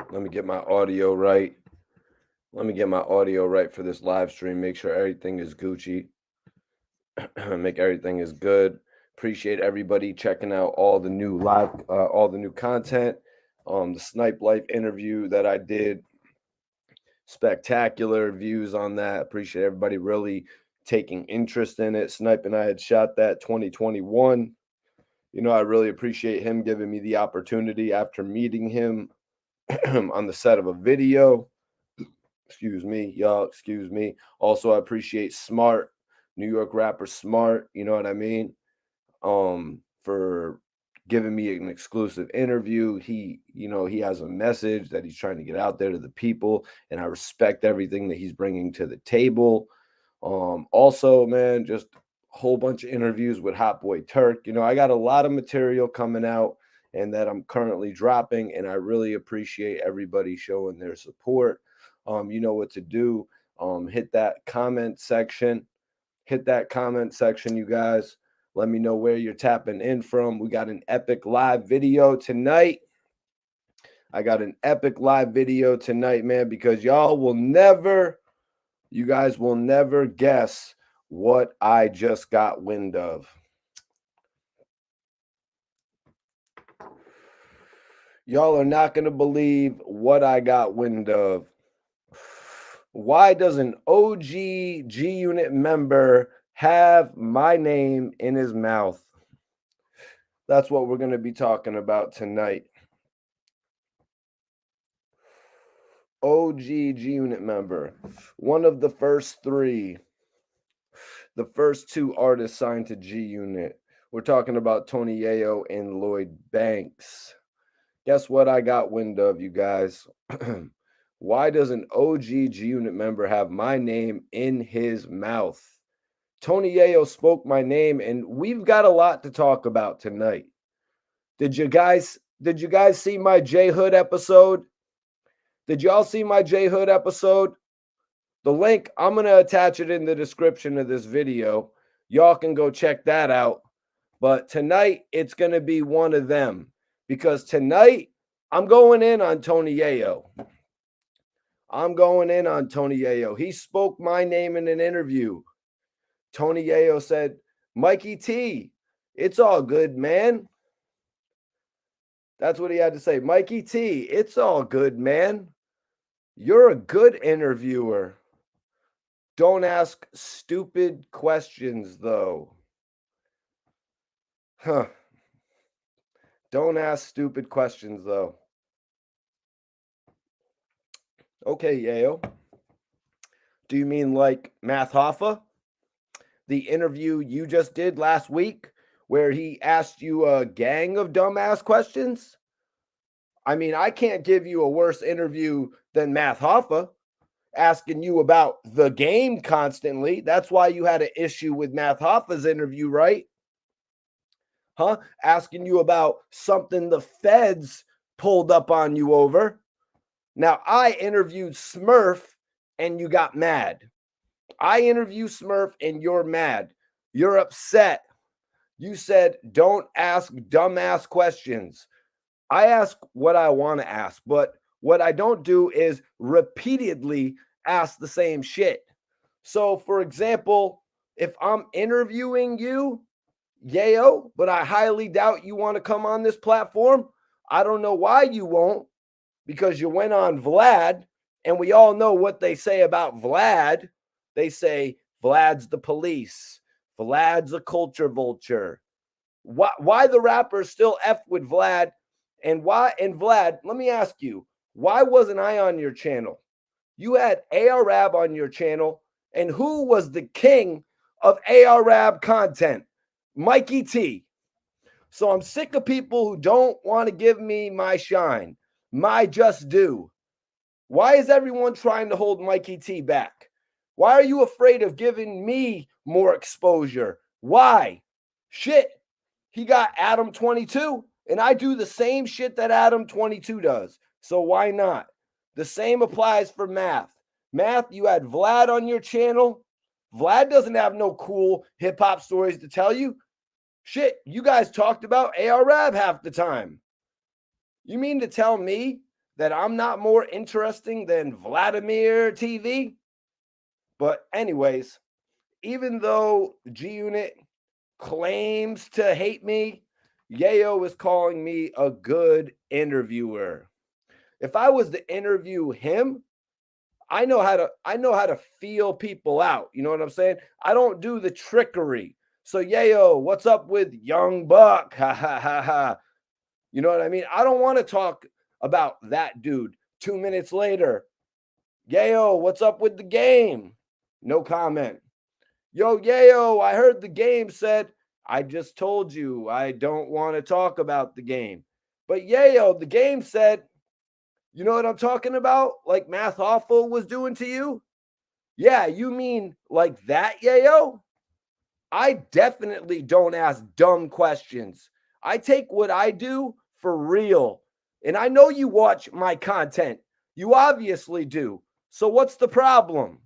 Let me get my audio right. Let me get my audio right for this live stream. Make sure everything is Gucci. Make everything is good. Appreciate everybody checking out all the new all the new content. The Snipe Life interview that I did, spectacular views on that. Appreciate everybody really taking interest in it. Snipe and I had shot that 2021. I really appreciate him giving me the opportunity after meeting him on the set of a video. Excuse me, y'all. Excuse me. Also, I appreciate Smart, New York rapper Smart. You know what I mean? For giving me an exclusive interview. He has a message that he's trying to get out there to the people, and I respect everything that he's bringing to the table. Also, man, just a whole bunch of interviews with Hot Boy Turk. I got a lot of material coming out and that I'm currently dropping, and I really appreciate everybody showing their support. You know what to do. Hit that comment section. Hit that comment section, you guys. Let me know where you're tapping in from. We got an epic live video tonight. I got an epic live video tonight, man, because you guys will never guess what I just got wind of. Y'all are not going to believe what I got wind of. Why does an OG G Unit member have my name in his mouth? That's what we're going to be talking about tonight. OG G Unit member, one of the first three, the first two artists signed to G Unit. We're talking about Tony Yayo and Lloyd Banks. Guess what I got wind of, you guys? Why does an OG G Unit member have my name in his mouth? Tony Yayo spoke my name, and we've got a lot to talk about tonight. Did you guys see my J Hood episode? Did y'all see my J Hood episode? The link, I'm going to attach it in the description of this video. Y'all can go check that out. But tonight, it's going to be one of them. Because tonight, I'm going in on Tony Yayo. He spoke my name in an interview. Tony Yayo said, Mikey T, it's all good, man. That's what he had to say. Mikey T, it's all good, man. You're a good interviewer. Don't ask stupid questions, though. Don't ask stupid questions, though. Okay, Yayo. Do you mean like Math Hoffa? The interview you just did last week where he asked you a gang of dumbass questions? I mean, I can't give you a worse interview than Math Hoffa asking you about the game constantly. That's why you had an issue with Math Hoffa's interview, right? Asking you about something the feds pulled up on you over. Now, I interviewed Smurf and you got mad. I interview Smurf and you're mad. You're upset. You said, don't ask dumbass questions. I ask what I want to ask, but what I don't do is repeatedly ask the same shit. So, for example, if I'm interviewing you, Yayo, but I highly doubt you want to come on this platform, I don't know why you won't, because you went on Vlad, and we all know what they say about Vlad. They say Vlad's the police. Vlad's a culture vulture. Why the rappers still F with Vlad? And why? And Vlad, let me ask you, why wasn't I on your channel? You had ARAB on your channel, and who was the king of ARAB content? Mikey T. So I'm sick of people who don't want to give me my shine, my just due. Why is everyone trying to hold Mikey T back? Why are you afraid of giving me more exposure? Why? Shit. He got Adam 22, and I do the same shit that Adam 22 does. So why not? The same applies for Math. Math, you had Vlad on your channel. Vlad doesn't have no cool hip-hop stories to tell you. Shit, you guys talked about ARAB half the time. You mean to tell me that I'm not more interesting than Vladimir TV? But anyways, even though G Unit claims to hate me, Yayo is calling me a good interviewer. If I was to interview him, I know how to feel people out. You know what I'm saying? I don't do the trickery. So Yayo, what's up with Young Buck? Ha ha ha ha. You know what I mean? I don't want to talk about that dude. 2 minutes later, Yayo, what's up with the game? No comment. Yo, Yayo, I heard the game said, I just told you I don't want to talk about the game. But Yayo, the game said, you know what I'm talking about? Like Math Awful was doing to you? Yeah, you mean like that, Yayo? I definitely don't ask dumb questions. I take what I do for real. And I know you watch my content. You obviously do. So what's the problem?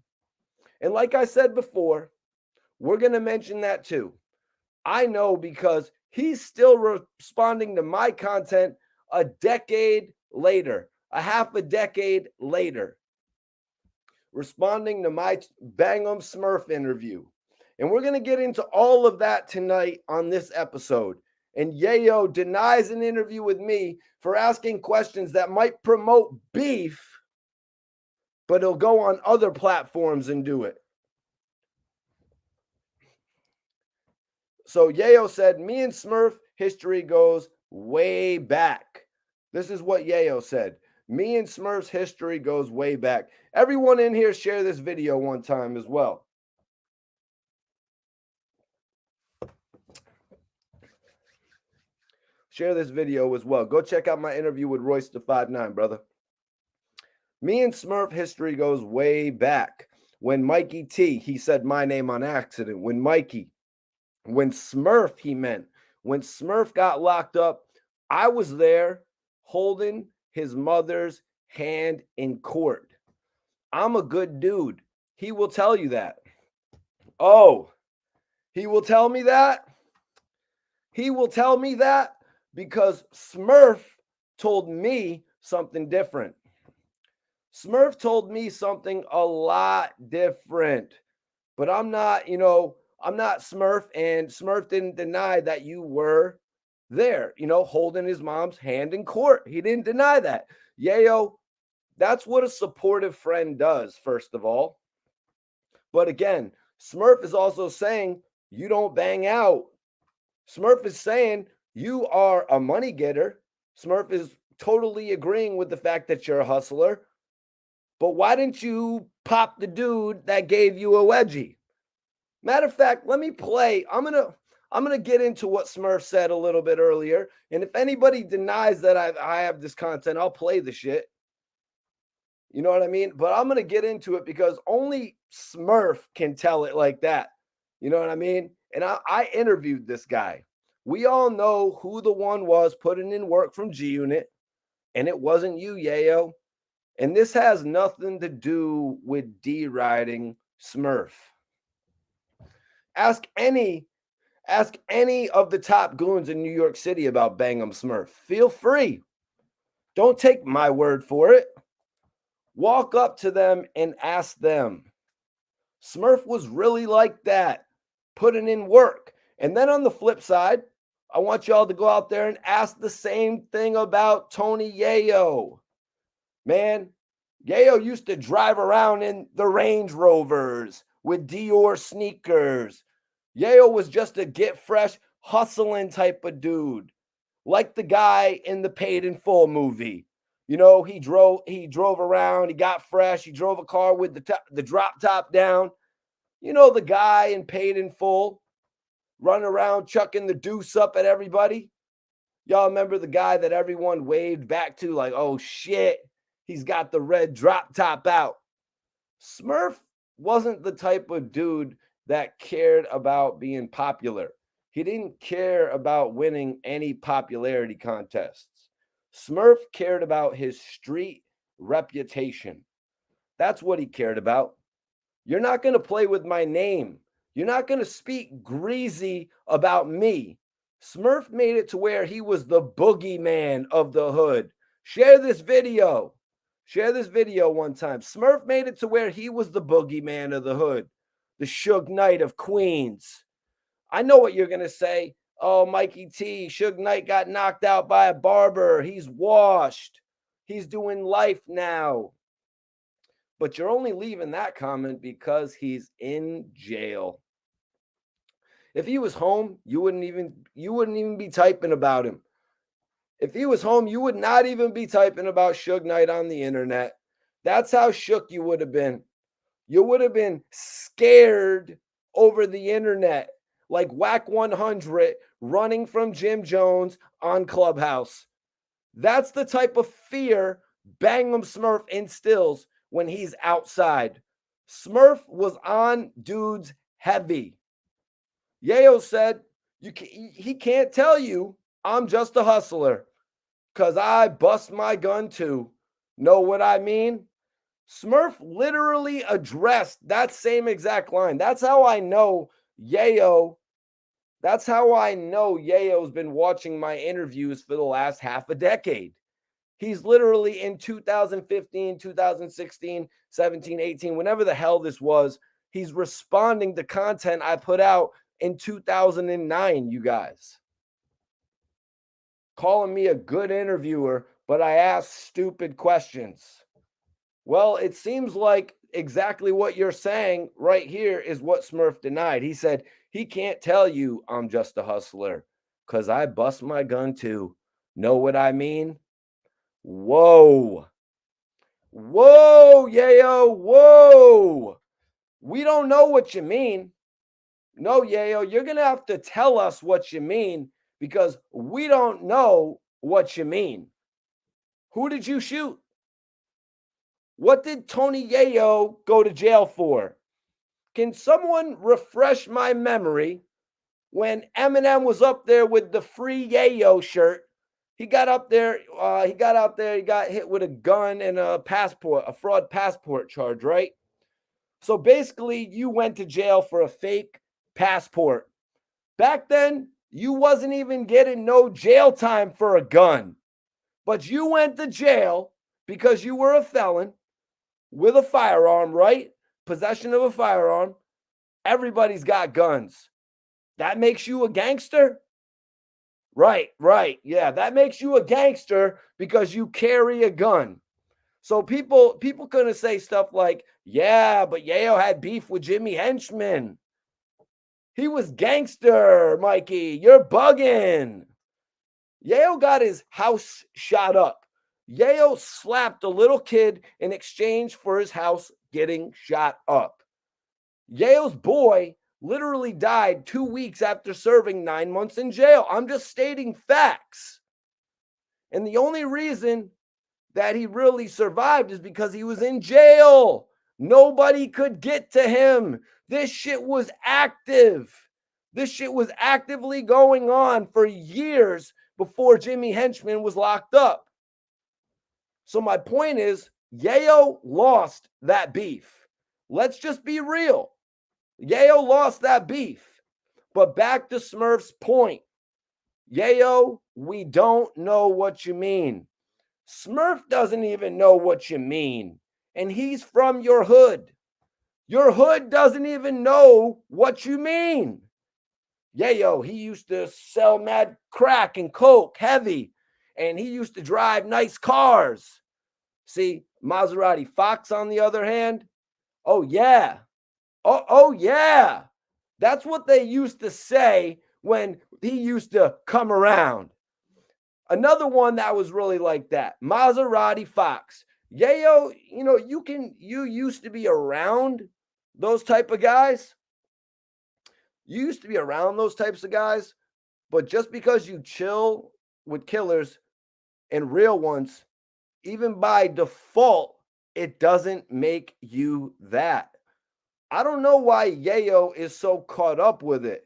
And like I said before, we're going to mention that too. I know because he's still responding to my content a decade later, a half a decade later, responding to my Bang Em Smurf interview. And we're going to get into all of that tonight on this episode. And Yayo denies an interview with me for asking questions that might promote beef, but he'll go on other platforms and do it. So Yayo said, me and Smurf history goes way back. This is what Yayo said. Me and Smurf's history goes way back. Everyone in here share this video one time as well. Share this video as well. Go check out my interview with Royce the 5'9", brother. Me and Smurf history goes way back. When Mikey T, he said my name on accident. When Smurf, he meant. When Smurf got locked up, I was there holding his mother's hand in court. I'm a good dude. He will tell you that. Oh, he will tell me that? He will tell me that because Smurf told me something different. Smurf told me something a lot different. But I'm not, I'm not Smurf, and Smurf didn't deny that you were there, holding his mom's hand in court. He didn't deny that. Yayo, that's what a supportive friend does, first of all. But again, Smurf is also saying you don't bang out. Smurf is saying you are a money getter. Smurf is totally agreeing with the fact that you're a hustler. But why didn't you pop the dude that gave you a wedgie? Matter of fact, let me play. I'm gonna get into what Smurf said a little bit earlier. And if anybody denies that I have this content, I'll play the shit. You know what I mean? But I'm gonna get into it because only Smurf can tell it like that. You know what I mean? And I interviewed this guy. We all know who the one was putting in work from G Unit, and it wasn't you, Yayo. And this has nothing to do with deriding Smurf. Ask any of the top goons in New York City about Bang Em Smurf. Feel free. Don't take my word for it. Walk up to them and ask them. Smurf was really like that, putting in work. And then on the flip side, I want y'all to go out there and ask the same thing about Tony Yayo. Man, Yayo used to drive around in the Range Rovers with Dior sneakers. Yayo was just a get fresh, hustling type of dude, like the guy in the Paid in Full movie. He drove around, he got fresh, he drove a car with the drop top down. The guy in Paid in Full, running around chucking the deuce up at everybody. Y'all remember the guy that everyone waved back to like, oh shit, he's got the red drop top out. Smurf wasn't the type of dude that cared about being popular. He didn't care about winning any popularity contests. Smurf cared about his street reputation. That's what he cared about. You're not going to play with my name. You're not going to speak greasy about me. Smurf made it to where he was the boogeyman of the hood. Share this video. Share this video one time. Smurf made it to where he was the boogeyman of the hood, the Suge Knight of Queens. I know what you're going to say. Oh, Mikey T, Suge Knight got knocked out by a barber. He's washed. He's doing life now. But you're only leaving that comment because he's in jail. If he was home, you wouldn't even be typing about him. If he was home, you would not even be typing about Suge Knight on the internet. That's how shook you would have been. You would have been scared over the internet, like Whack 100 running from Jim Jones on Clubhouse. That's the type of fear Bang Em Smurf instills when he's outside. Smurf was on dudes heavy. Yayo said, he can't tell you I'm just a hustler because I bust my gun too. Know what I mean? Smurf literally addressed that same exact line. That's how I know Yayo. That's how I know Yayo's been watching my interviews for the last half a decade. He's literally in 2015, 2016, 17, 18, whenever the hell this was, he's responding to content I put out in 2009, you guys. Calling me a good interviewer, but I ask stupid questions. Well, it seems like exactly what you're saying right here is what Smurf denied. He said, he can't tell you I'm just a hustler because I bust my gun too. Know what I mean? Whoa. Whoa, Yayo. Whoa. We don't know what you mean. No, Yayo, you're going to have to tell us what you mean because we don't know what you mean. Who did you shoot? What did Tony Yayo go to jail for? Can someone refresh my memory when Eminem was up there with the Free Yayo shirt? He got up there, he got hit with a gun and a fraud passport charge, right? So basically, you went to jail for a fake passport. Back then, you wasn't even getting no jail time for a gun. But you went to jail because you were a felon with a firearm, right? Possession of a firearm. Everybody's got guns. That makes you a gangster? Right. Yeah, that makes you a gangster because you carry a gun. So people gonna say stuff like, yeah, but Yayo had beef with Jimmy Henchman. He was gangster, Mikey. You're bugging. Yayo got his house shot up. Yayo slapped a little kid in exchange for his house getting shot up. Yayo's boy literally died 2 weeks after serving 9 months in jail. I'm just stating facts. And the only reason that he really survived is because he was in jail. Nobody could get to him. This shit was active. This shit was actively going on for years before Jimmy Henchman was locked up. So my point is, Yayo lost that beef. Let's just be real. Yayo lost that beef. But back to Smurf's point. Yayo, we don't know what you mean. Smurf doesn't even know what you mean. And he's from your hood. Your hood doesn't even know what you mean. Yayo, he used to sell mad crack and coke, heavy. And he used to drive nice cars. See, Maserati Fox, on the other hand, oh, yeah. Oh, yeah. That's what they used to say when he used to come around. Another one that was really like that, Maserati Fox. Yayo, you used to be around those type of guys. You used to be around those types of guys, but just because you chill with killers and real ones, even by default, it doesn't make you that. I don't know why Yayo is so caught up with it.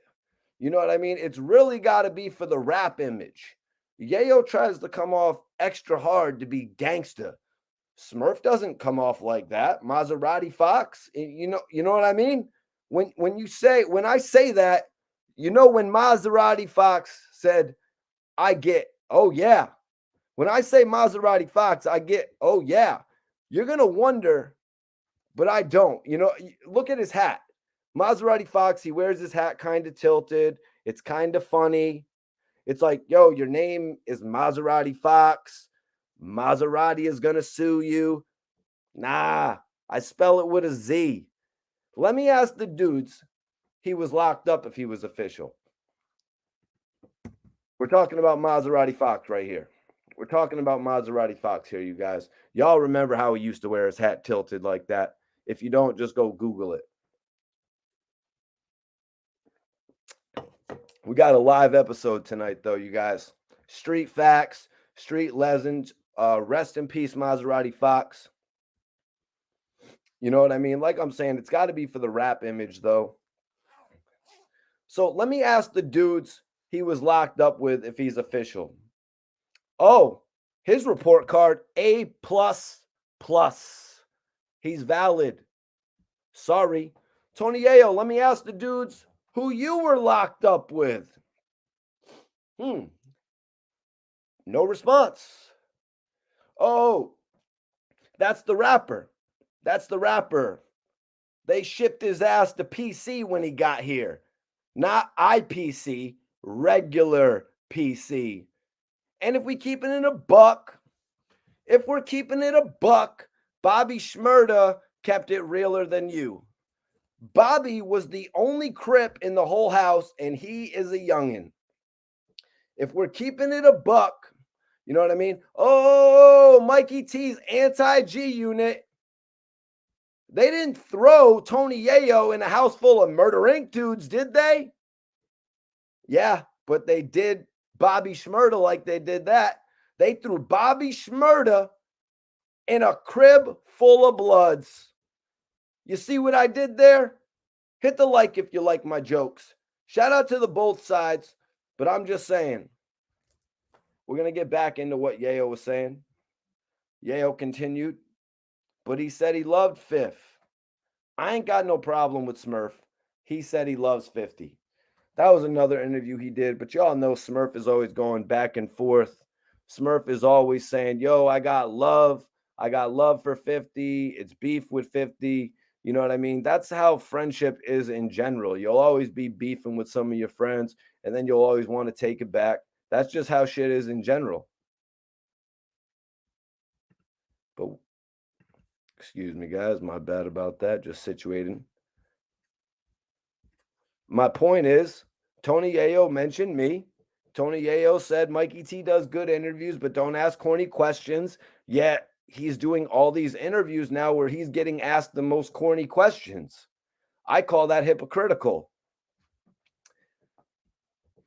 You know what I mean? It's really got to be for the rap image. Yayo tries to come off extra hard to be gangsta. Smurf doesn't come off like that. Maserati Fox, you know what I mean? When I say that, when Maserati Fox said, I get, oh yeah, When I say Maserati Fox, I get, oh yeah, you're going to wonder, but I don't. You know, look at his hat. Maserati Fox, he wears his hat kind of tilted. It's kind of funny. It's like, yo, your name is Maserati Fox. Maserati is going to sue you. Nah, I spell it with a Z. Let me ask the dudes he was locked up if he was official. We're talking about Maserati Fox right here. We're talking about Maserati Fox here, you guys. Y'all remember how he used to wear his hat tilted like that. If you don't, just go Google it. We got a live episode tonight, though, you guys. Street facts, street legends. Rest in peace, Maserati Fox. You know what I mean? Like I'm saying, it's got to be for the rap image, though. So let me ask the dudes he was locked up with if he's official. Oh, his report card, A++. He's valid. Sorry. Tony Yayo, let me ask the dudes who you were locked up with. No response. Oh, that's the rapper. That's the rapper. They shipped his ass to PC when he got here. Not IPC, regular PC. And if we're keeping it a buck, Bobby Shmurda kept it realer than you. Bobby was the only Crip in the whole house, and he is a youngin'. If we're keeping it a buck, you know what I mean? Oh, Mikey T's anti-G unit. They didn't throw Tony Yayo in a house full of Murder Inc. dudes, did they? Yeah, but they did Bobby Shmurda like they did that. They threw Bobby Shmurda in a crib full of bloods. You see what I did there? Hit the like if you like my jokes. Shout out to the both sides, but I'm just saying. We're going to get back into what Yayo was saying. Yayo continued, but he said he loved Fifth. I ain't got no problem with Smurf. He said he loves 50. That was another interview he did, but y'all know Smurf is always going back and forth. Smurf is always saying, yo, I got love. I got love for 50. It's beef with 50. You know what I mean? That's how friendship is in general. You'll always be beefing with some of your friends, and then you'll always want to take it back. That's just how shit is in general. But, excuse me, guys. My bad about that. Just situating. My point is, Tony Yayo mentioned me. Tony Yayo said Mikey T does good interviews, but don't ask corny questions. Yet he's doing all these interviews now where he's getting asked the most corny questions. I call that hypocritical.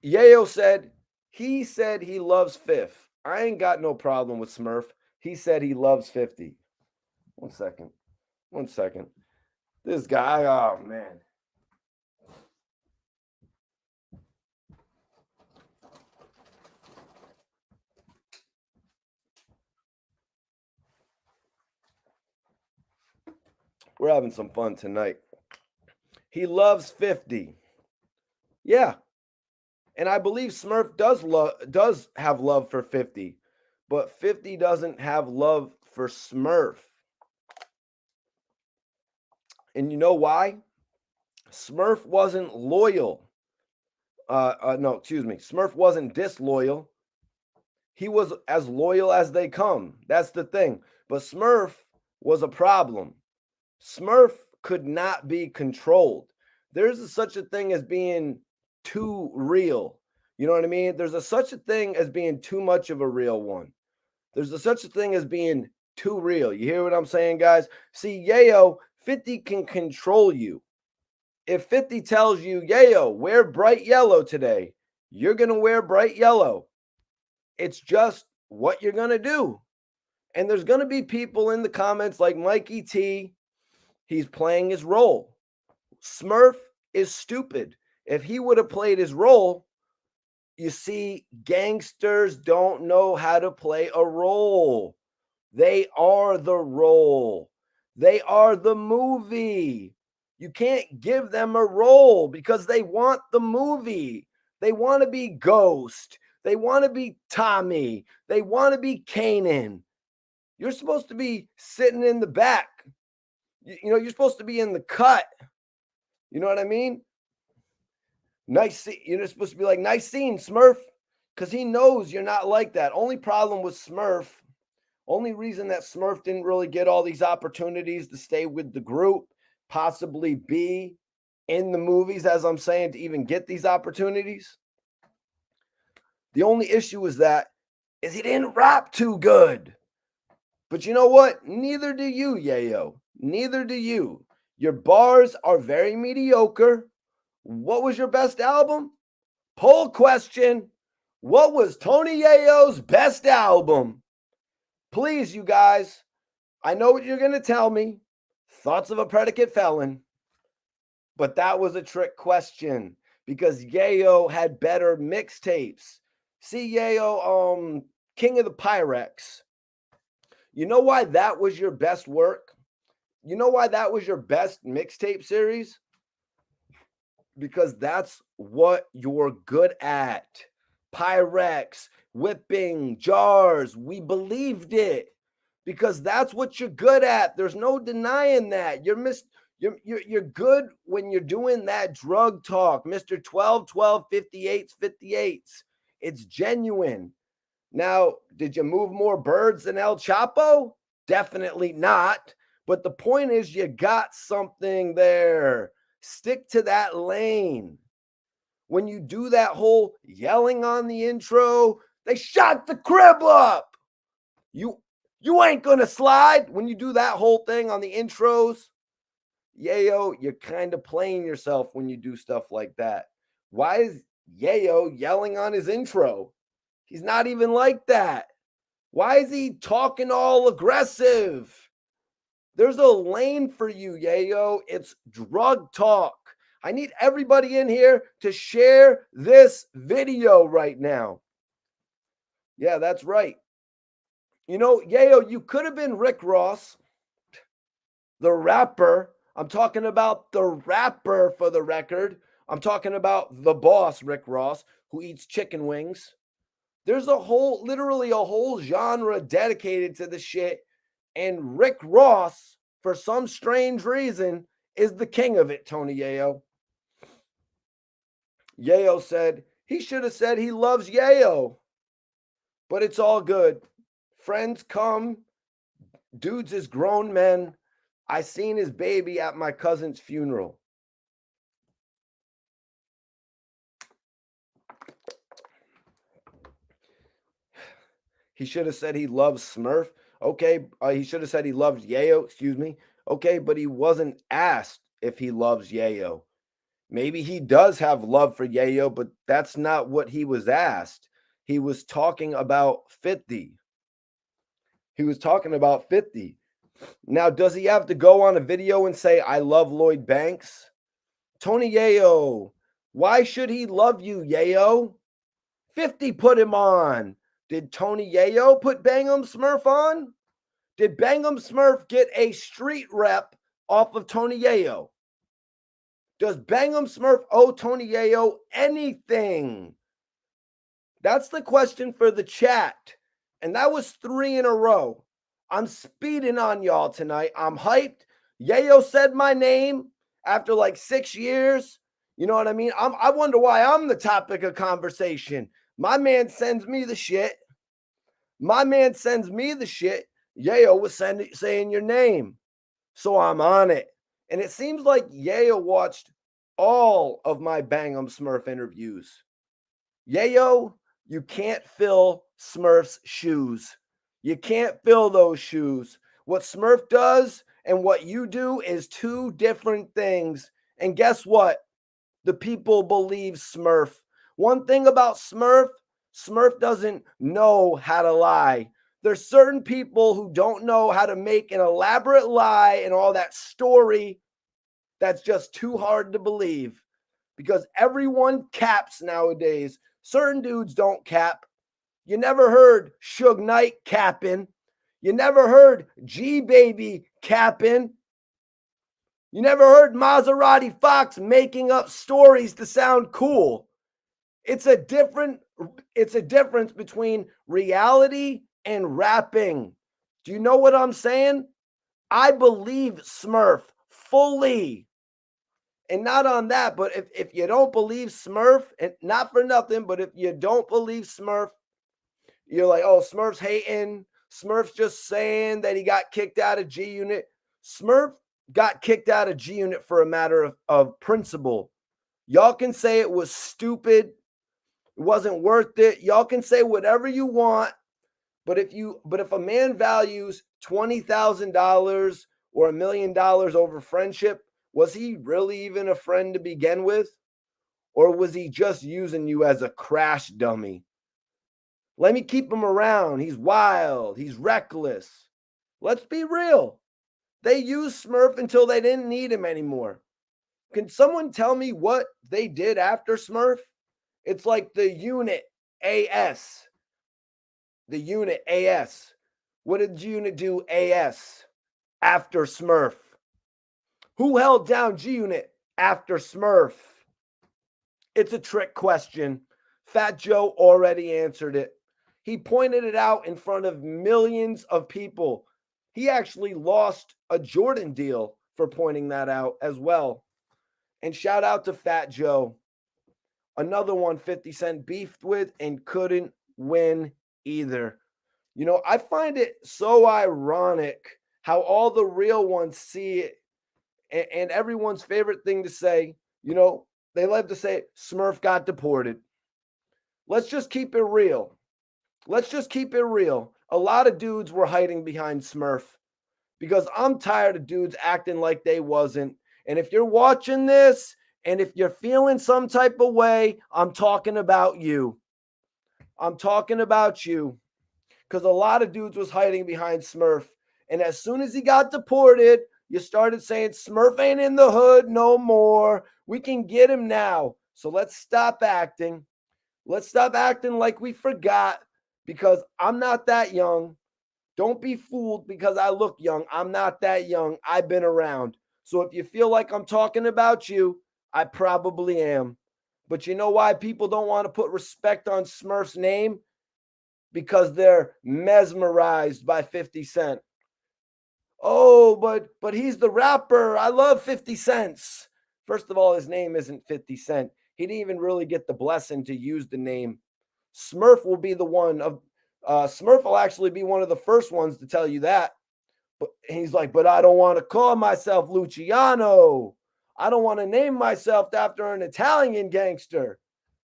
Yayo said he loves Fifth. I ain't got no problem with Smurf. He said he loves 50. One second. This guy, oh man. We're having some fun tonight. He loves 50. Yeah. And I believe Smurf does have love for 50, but 50 doesn't have love for Smurf. And you know why? Smurf wasn't loyal. Smurf wasn't disloyal. He was as loyal as they come. That's the thing. But Smurf was a problem. Smurf could not be controlled. There's such a thing as being too real. You know what I mean? There's such a thing as being too much of a real one. There's such a thing as being too real. You hear what I'm saying, guys? See, Yayo, 50 can control you. If 50 tells you, Yayo, wear bright yellow today, you're going to wear bright yellow. It's just what you're going to do. And there's going to be people in the comments like Mikey T. He's playing his role. Smurf is stupid. If he would have played his role, you see, gangsters don't know how to play a role. They are the role. They are the movie. You can't give them a role because they want the movie. They want to be Ghost. They want to be Tommy. They want to be Kanan. You're supposed to be sitting in the back. You know, you're supposed to be in the cut. You know what I mean? Nice. You're supposed to be like, nice scene, Smurf. Because he knows you're not like that. Only problem with Smurf, only reason that Smurf didn't really get all these opportunities to stay with the group, possibly be in the movies, as I'm saying, to even get these opportunities. The only issue is he didn't rap too good. But you know what? Neither do you, Yayo. Neither do you. Your bars are very mediocre. What was your best album? Poll question. What was Tony Yayo's best album? Please, you guys, I know what you're going to tell me. Thoughts of a Predicate Felon. But that was a trick question because Yayo had better mixtapes. See, Yayo, King of the Pyrex. You know why that was your best work? You know why that was your best mixtape series? Because that's what you're good at. Pyrex, whipping, jars. We believed it because that's what you're good at. There's no denying that. You're good when you're doing that drug talk, Mr. 12, 12, 58s, 58s. It's genuine. Now, did you move more birds than El Chapo? Definitely not. But the point is, you got something there. Stick to that lane. When you do that whole yelling on the intro, they shot the crib up. You ain't gonna slide. When you do that whole thing on the intros, Yayo, you're kind of playing yourself when you do stuff like that. Why is Yayo yelling on his intro? He's not even like that. Why is he talking all aggressive? There's a lane for you, Yayo. It's drug talk. I need everybody in here to share this video right now. Yeah, that's right. You know, Yayo, you could have been Rick Ross, the rapper. I'm talking about the rapper for the record. I'm talking about the boss, Rick Ross, who eats chicken wings. There's literally a whole genre dedicated to the shit. And Rick Ross, for some strange reason, is the king of it, Tony Yayo. Yayo said, he should have said he loves Yayo. But it's all good. Friends come. Dudes is grown men. I seen his baby at my cousin's funeral. He should have said he loves Smurf. Okay, he should have said he loves Yayo, excuse me. Okay, but he wasn't asked if he loves Yayo. Maybe he does have love for Yayo, but that's not what he was asked. He was talking about 50. He was talking about 50. Now, does he have to go on a video and say, I love Lloyd Banks? Tony Yayo, why should he love you, Yayo? 50 put him on. Did Tony Yayo put Bang Em Smurf on? Did Bang Em Smurf get a street rep off of Tony Yayo? Does Bang Em Smurf owe Tony Yayo anything? That's the question for the chat. And that was 3 in a row. I'm speeding on y'all tonight. I'm hyped. Yayo said my name after like 6 years. You know what I mean? I wonder why I'm the topic of conversation. My man sends me the shit. Yayo was saying your name. So I'm on it. And it seems like Yayo watched all of my Bang Em Smurf interviews. Yayo, you can't fill Smurf's shoes. You can't fill those shoes. What Smurf does and what you do is 2 different things. And guess what? The people believe Smurf. One thing about Smurf doesn't know how to lie. There's certain people who don't know how to make an elaborate lie and all that story that's just too hard to believe because everyone caps nowadays. Certain dudes don't cap. You never heard Suge Knight capping. You never heard G-Baby capping. You never heard Maserati Fox making up stories to sound cool. It's a different It's a difference between reality and rapping. Do you know what I'm saying? I believe Smurf fully. And not on that, but if you don't believe Smurf, and not for nothing, but if you don't believe Smurf, you're like, oh, Smurf's hating. Smurf's just saying that he got kicked out of G Unit. Smurf got kicked out of G Unit for a matter of principle. Y'all can say it was stupid, it wasn't worth it. Y'all can say whatever you want, but if a man values $20,000 or $1 million over friendship, was he really even a friend to begin with? Or was he just using you as a crash dummy? Let me keep him around. He's wild. He's reckless. Let's be real. They used Smurf until they didn't need him anymore. Can someone tell me what they did after Smurf? It's like the unit AS. The unit AS. What did unit do AS after Smurf? Who held down G Unit after Smurf? It's a trick question. Fat Joe already answered it. He pointed it out in front of millions of people. He actually lost a Jordan deal for pointing that out as well. And shout out to Fat Joe. Another one 50 Cent beefed with and couldn't win either. You know, I find it so ironic how all the real ones see it, and everyone's favorite thing to say, you know, they love to say Smurf got deported. Let's just keep it real. Let's just keep it real. A lot of dudes were hiding behind Smurf because I'm tired of dudes acting like they wasn't. And if you're watching this and if you're feeling some type of way, I'm talking about you. I'm talking about you because a lot of dudes was hiding behind Smurf. And as soon as he got deported, you started saying Smurf ain't in the hood no more. We can get him now. So let's stop acting. Let's stop acting like we forgot because I'm not that young. Don't be fooled because I look young. I'm not that young. I've been around. So if you feel like I'm talking about you, I probably am. But you know why people don't want to put respect on Smurf's name? Because they're mesmerized by 50 Cent. Oh, but he's the rapper. I love 50 Cents. First of all, his name isn't 50 Cent. He didn't even really get the blessing to use the name. Smurf will be the one of Smurf will actually be one of the first ones to tell you that. But he's like, but I don't want to call myself Luciano. I don't want to name myself after an Italian gangster.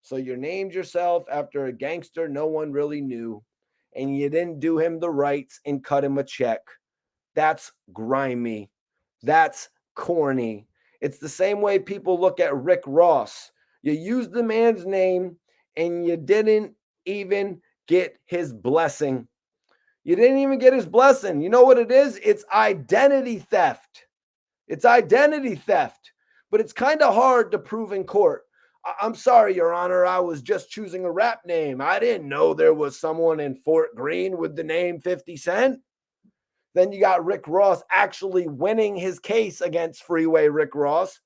So you named yourself after a gangster no one really knew, and you didn't do him the rights and cut him a check. That's grimy. That's corny. It's the same way people look at Rick Ross. You used the man's name and you didn't even get his blessing. You didn't even get his blessing. You know what it is? It's identity theft. It's identity theft. But it's kind of hard to prove in court. I'm sorry, Your Honor, I was just choosing a rap name. I didn't know there was someone in Fort Greene with the name 50 Cent. Then you got Rick Ross actually winning his case against Freeway Rick Ross.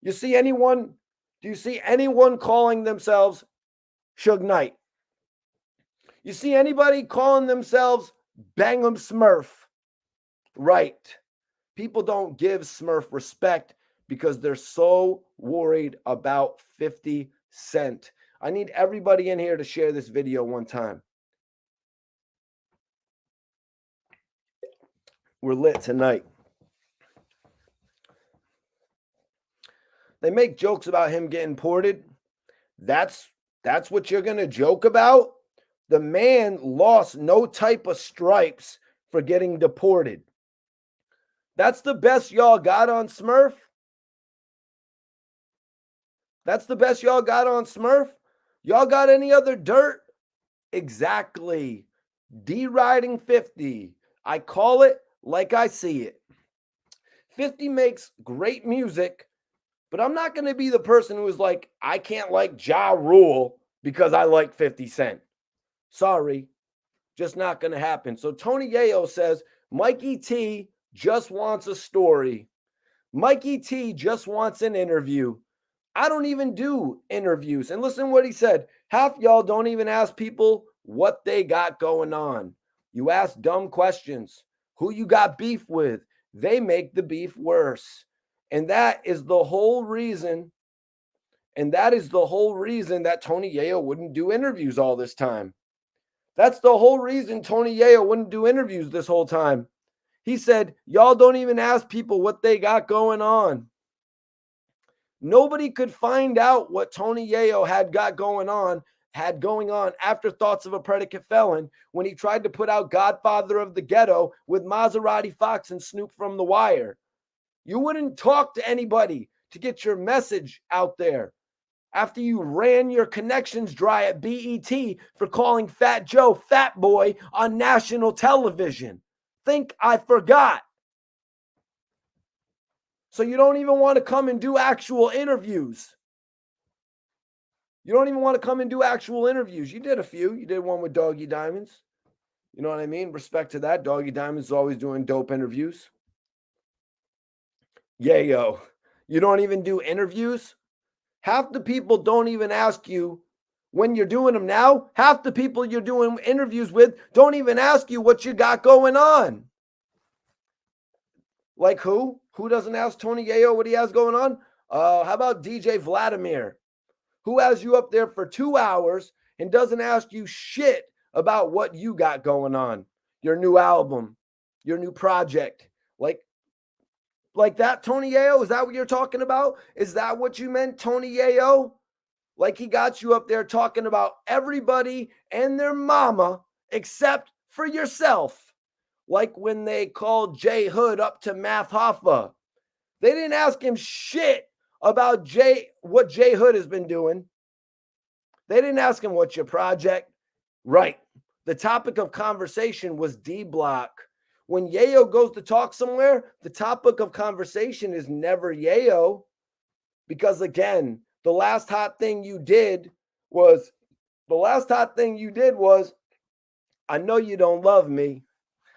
Do you see anyone calling themselves Suge Knight? You see anybody calling themselves Bang Em Smurf? Right. People don't give Smurf respect because they're so worried about 50 Cent. I need everybody in here to share this video one time. We're lit tonight. They make jokes about him getting ported. That's what you're going to joke about? The man lost no type of stripes for getting deported. That's the best y'all got on Smurf? That's the best y'all got on Smurf? Y'all got any other dirt? Exactly. D-riding 50. I call it like I see it. 50 makes great music, but I'm not going to be the person who is like, I can't like Ja Rule because I like 50 Cent. Sorry, just not going to happen. So Tony Yayo says, Mikey T just wants a story. Mikey T just wants an interview. I don't even do interviews. And listen what he said. Half y'all don't even ask people what they got going on. You ask dumb questions. Who you got beef with? They make the beef worse. And that is the whole reason. And that is the whole reason that Tony Yayo wouldn't do interviews all this time. That's the whole reason Tony Yayo wouldn't do interviews this whole time. He said, y'all don't even ask people what they got going on. Nobody could find out what Tony Yayo had going on after Thoughts of a Predicate Felon when he tried to put out Godfather of the Ghetto with Maserati Fox and Snoop from The Wire. You wouldn't talk to anybody to get your message out there after you ran your connections dry at BET for calling Fat Joe Fat Boy on national television. Think I forgot. So you don't even want to come and do actual interviews. You don't even want to come and do actual interviews. You did a few. You did one with Doggy Diamonds. You know what I mean? Respect to that. Doggy Diamonds is always doing dope interviews. Yayo, you don't even do interviews? Half the people don't even ask you when you're doing them now. Half the people you're doing interviews with don't even ask you what you got going on. Like who? Who doesn't ask Tony Yayo what he has going on? How about DJ Vladimir, who has you up there for 2 hours and doesn't ask you shit about what you got going on, your new album, your new project. Like that, Tony Yayo? Is that what you're talking about? Is that what you meant, Tony Yayo? Like he got you up there talking about everybody and their mama except for yourself. Like when they called J Hood up to Math Hoffa. They didn't ask him shit about what J Hood has been doing. They didn't ask him what's your project. Right. The topic of conversation was D Block. When Yayo goes to talk somewhere, the topic of conversation is never Yayo. Because again, the last hot thing you did was, I know you don't love me.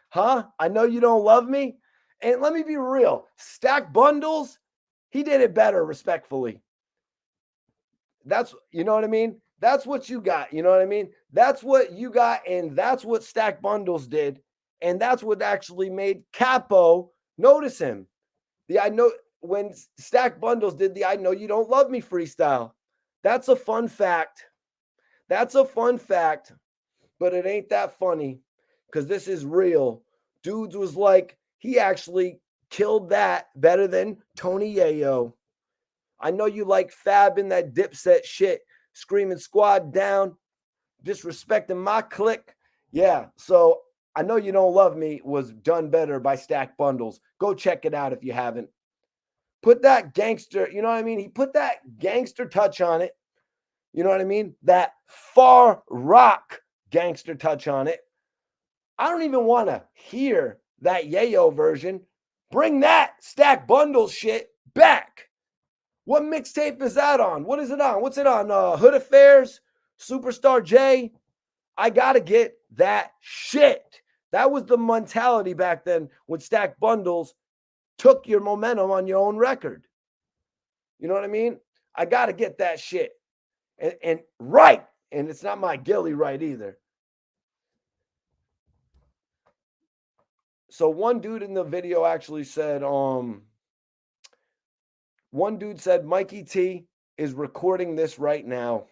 Huh? I know you don't love me. And let me be real. Stack Bundles, he did it better, respectfully. That's, you know what I mean? That's what you got. You know what I mean? That's what you got. And that's what Stack Bundles did. And that's what actually made Capo notice him. When Stack Bundles did the I Know You Don't Love Me freestyle. That's a fun fact. But it ain't that funny because this is real. Dudes was like, he actually killed that better than Tony Yayo. I know you like Fab in that Dipset shit, screaming squad down, disrespecting my clique. Yeah, so I Know You Don't Love Me was done better by Stack Bundles. Go check it out if you haven't. Put that gangster, you know what I mean? He put that gangster touch on it. You know what I mean? That far rock gangster touch on it. I don't even want to hear that Yayo version. Bring that Stack Bundles shit back. What mixtape is that on? What is it on? What's it on? Hood Affairs? Superstar J? I got to get that shit. That was the mentality back then when Stack Bundles took your momentum on your own record. You know what I mean? I got to get that shit. And right. And it's not my Gilly right either. So one dude in the video actually said, one dude said Mikey T is recording this right now.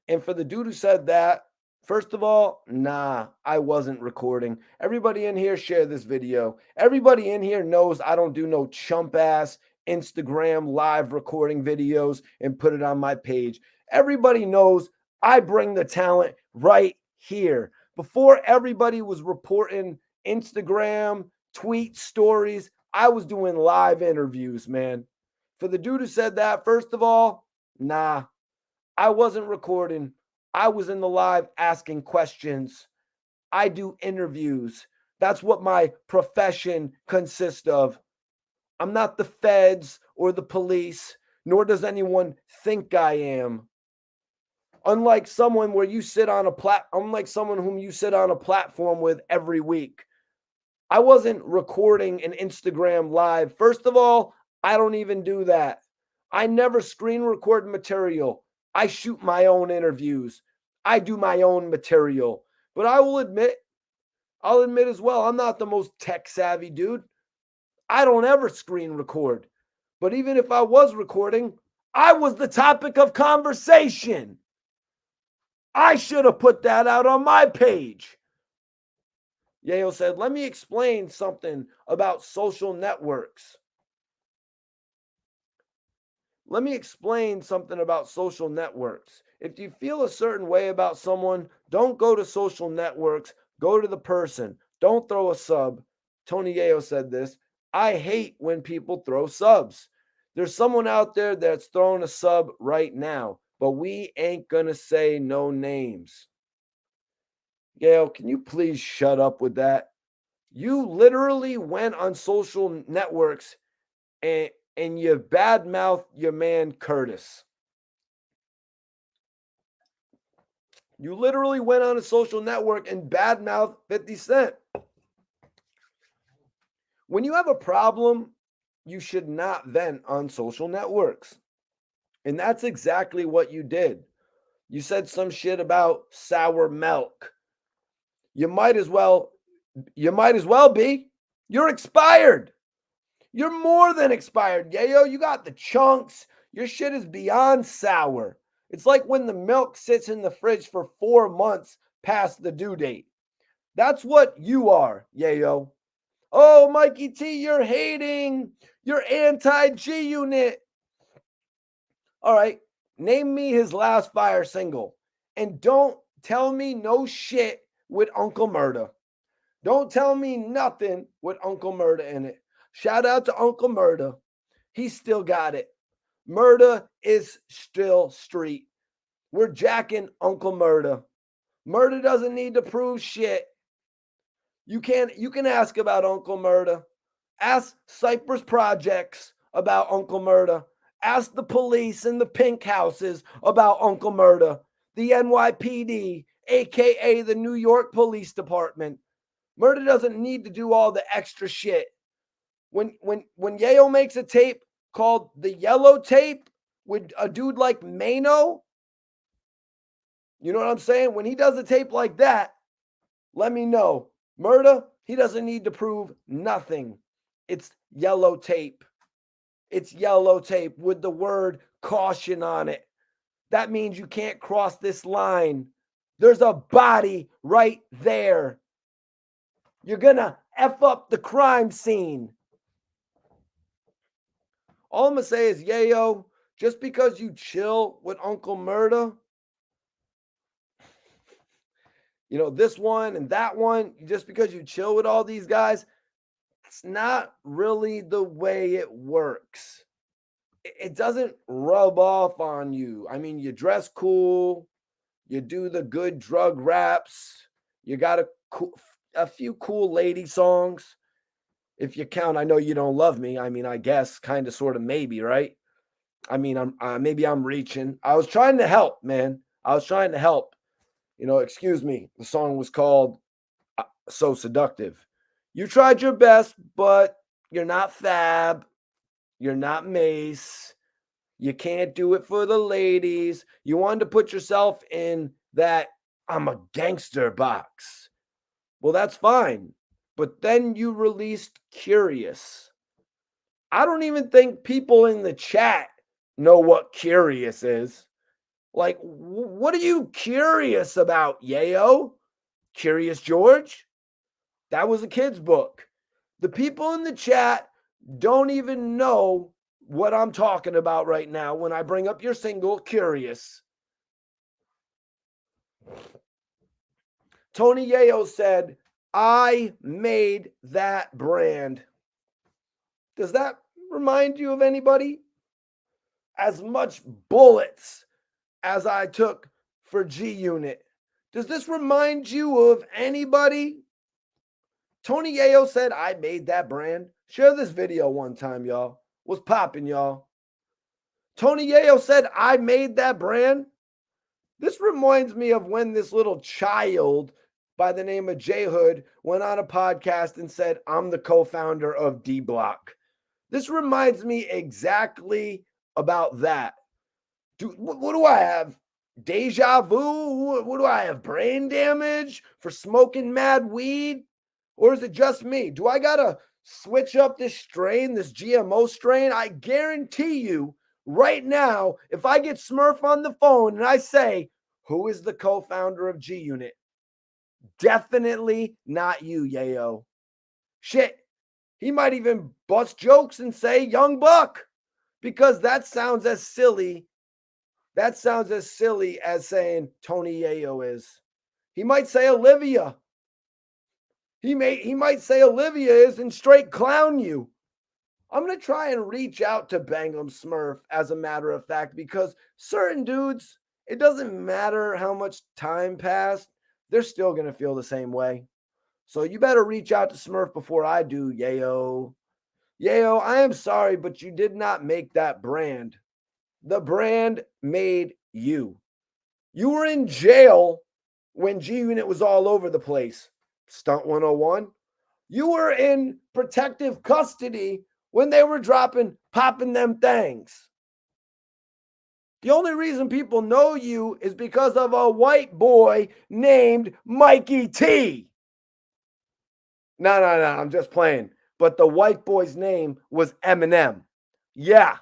And for the dude who said that, first of all, nah, I wasn't recording. Everybody in here share this video. Everybody in here knows I don't do no chump ass Instagram live recording videos and put it on my page. Everybody knows I bring the talent right here. Before everybody was reporting Instagram, tweet stories, I was doing live interviews, man. For the dude who said that, first of all, nah, I wasn't recording. I was in the live asking questions. I do interviews. That's what my profession consists of. I'm not the feds or the police, nor does anyone think I am. Unlike someone whom you sit on a platform with every week. I wasn't recording an Instagram live. First of all, I don't even do that. I never screen record material. I shoot my own interviews. I do my own material. But I'll admit as well, I'm not the most tech savvy dude. I don't ever screen record. But even if I was recording, I was the topic of conversation. I should have put that out on my page. Yayo said, let me explain something about social networks. Let me explain something about social networks. If you feel a certain way about someone, don't go to social networks. Go to the person. Don't throw a sub. Tony Yayo said this. I hate when people throw subs. There's someone out there that's throwing a sub right now, but we ain't going to say no names. Yayo, can you please shut up with that? You literally went on social networks and you badmouthed your man Curtis. You literally went on a social network and badmouthed 50 Cent. When you have a problem, you should not vent on social networks. And that's exactly what you did. You said some shit about sour milk. You might as well be. You're expired. You're more than expired, Yayo. You got the chunks. Your shit is beyond sour. It's like when the milk sits in the fridge for 4 months past the due date. That's what you are, Yayo. Oh, Mikey T, you're hating. You're anti-G Unit. All right, name me his last fire single. And don't tell me no shit with Uncle Murda. Don't tell me nothing with Uncle Murda in it. Shout out to Uncle Murda. He still got it. Murda is still street. We're jacking Uncle Murda. Murda doesn't need to prove shit. You can ask about Uncle Murda. Ask Cypress Projects about Uncle Murda. Ask the police in the pink houses about Uncle Murda. The NYPD, aka the New York Police Department. Murda doesn't need to do all the extra shit. When Yayo makes a tape called The Yellow Tape with a dude like Mano, you know what I'm saying? When he does a tape like that, let me know. Murda, he doesn't need to prove nothing. It's yellow tape. It's yellow tape with the word caution on it. That means you can't cross this line. There's a body right there. You're going to F up the crime scene. All I'm going to say is, Yayo, just because you chill with Uncle Murda, this one and that one, just because you chill with all these guys, it's not really the way it works. It doesn't rub off on you. I mean, you dress cool, you do the good drug raps, you got a few cool lady songs. If you count, I know you don't love me. I mean, I guess kind of, sort of, maybe, right? I mean, maybe I'm reaching. I was trying to help, man. I was trying to help. Excuse me. The song was called So Seductive. You tried your best, but you're not Fab. You're not Mace. You can't do it for the ladies. You wanted to put yourself in that I'm a gangster box. Well, that's fine. But then you released Curious. I don't even think people in the chat know what Curious is. Like, what are you curious about, Yayo? Curious George? That was a kid's book. The people in the chat don't even know what I'm talking about right now when I bring up your single, Curious. Tony Yayo said, I made that brand. Does that remind you of anybody? As much bullets as I took for G Unit, does this remind you of anybody? Tony Yayo said, I made that brand. Share this video one time, y'all. What's popping, y'all? Tony Yayo said, I made that brand. This reminds me of when this little child by the name of J Hood went on a podcast and said, I'm the co-founder of D Block. This reminds me exactly about that. What do I have? Deja vu? What do I have? Brain damage for smoking mad weed? Or is it just me? Do I got to switch up this strain, this GMO strain? I guarantee you right now, if I get Smurf on the phone and I say, who is the co-founder of G Unit? Definitely not you, Yayo. Shit. He might even bust jokes and say Young Buck, because that sounds as silly. That sounds as silly as saying Tony Yayo is. He might say Olivia. He might say Olivia is and straight clown you. I'm going to try and reach out to Bang Em Smurf, as a matter of fact, because certain dudes, it doesn't matter how much time passed, they're still going to feel the same way. So you better reach out to Smurf before I do, Yayo. Yayo, I am sorry, but you did not make that brand. The brand made you. You were in jail when G Unit was all over the place. Stunt 101. You were in protective custody when they were popping them things. The only reason people know you is because of a white boy named Mikey T. No, I'm just playing. But the white boy's name was Eminem. Yeah.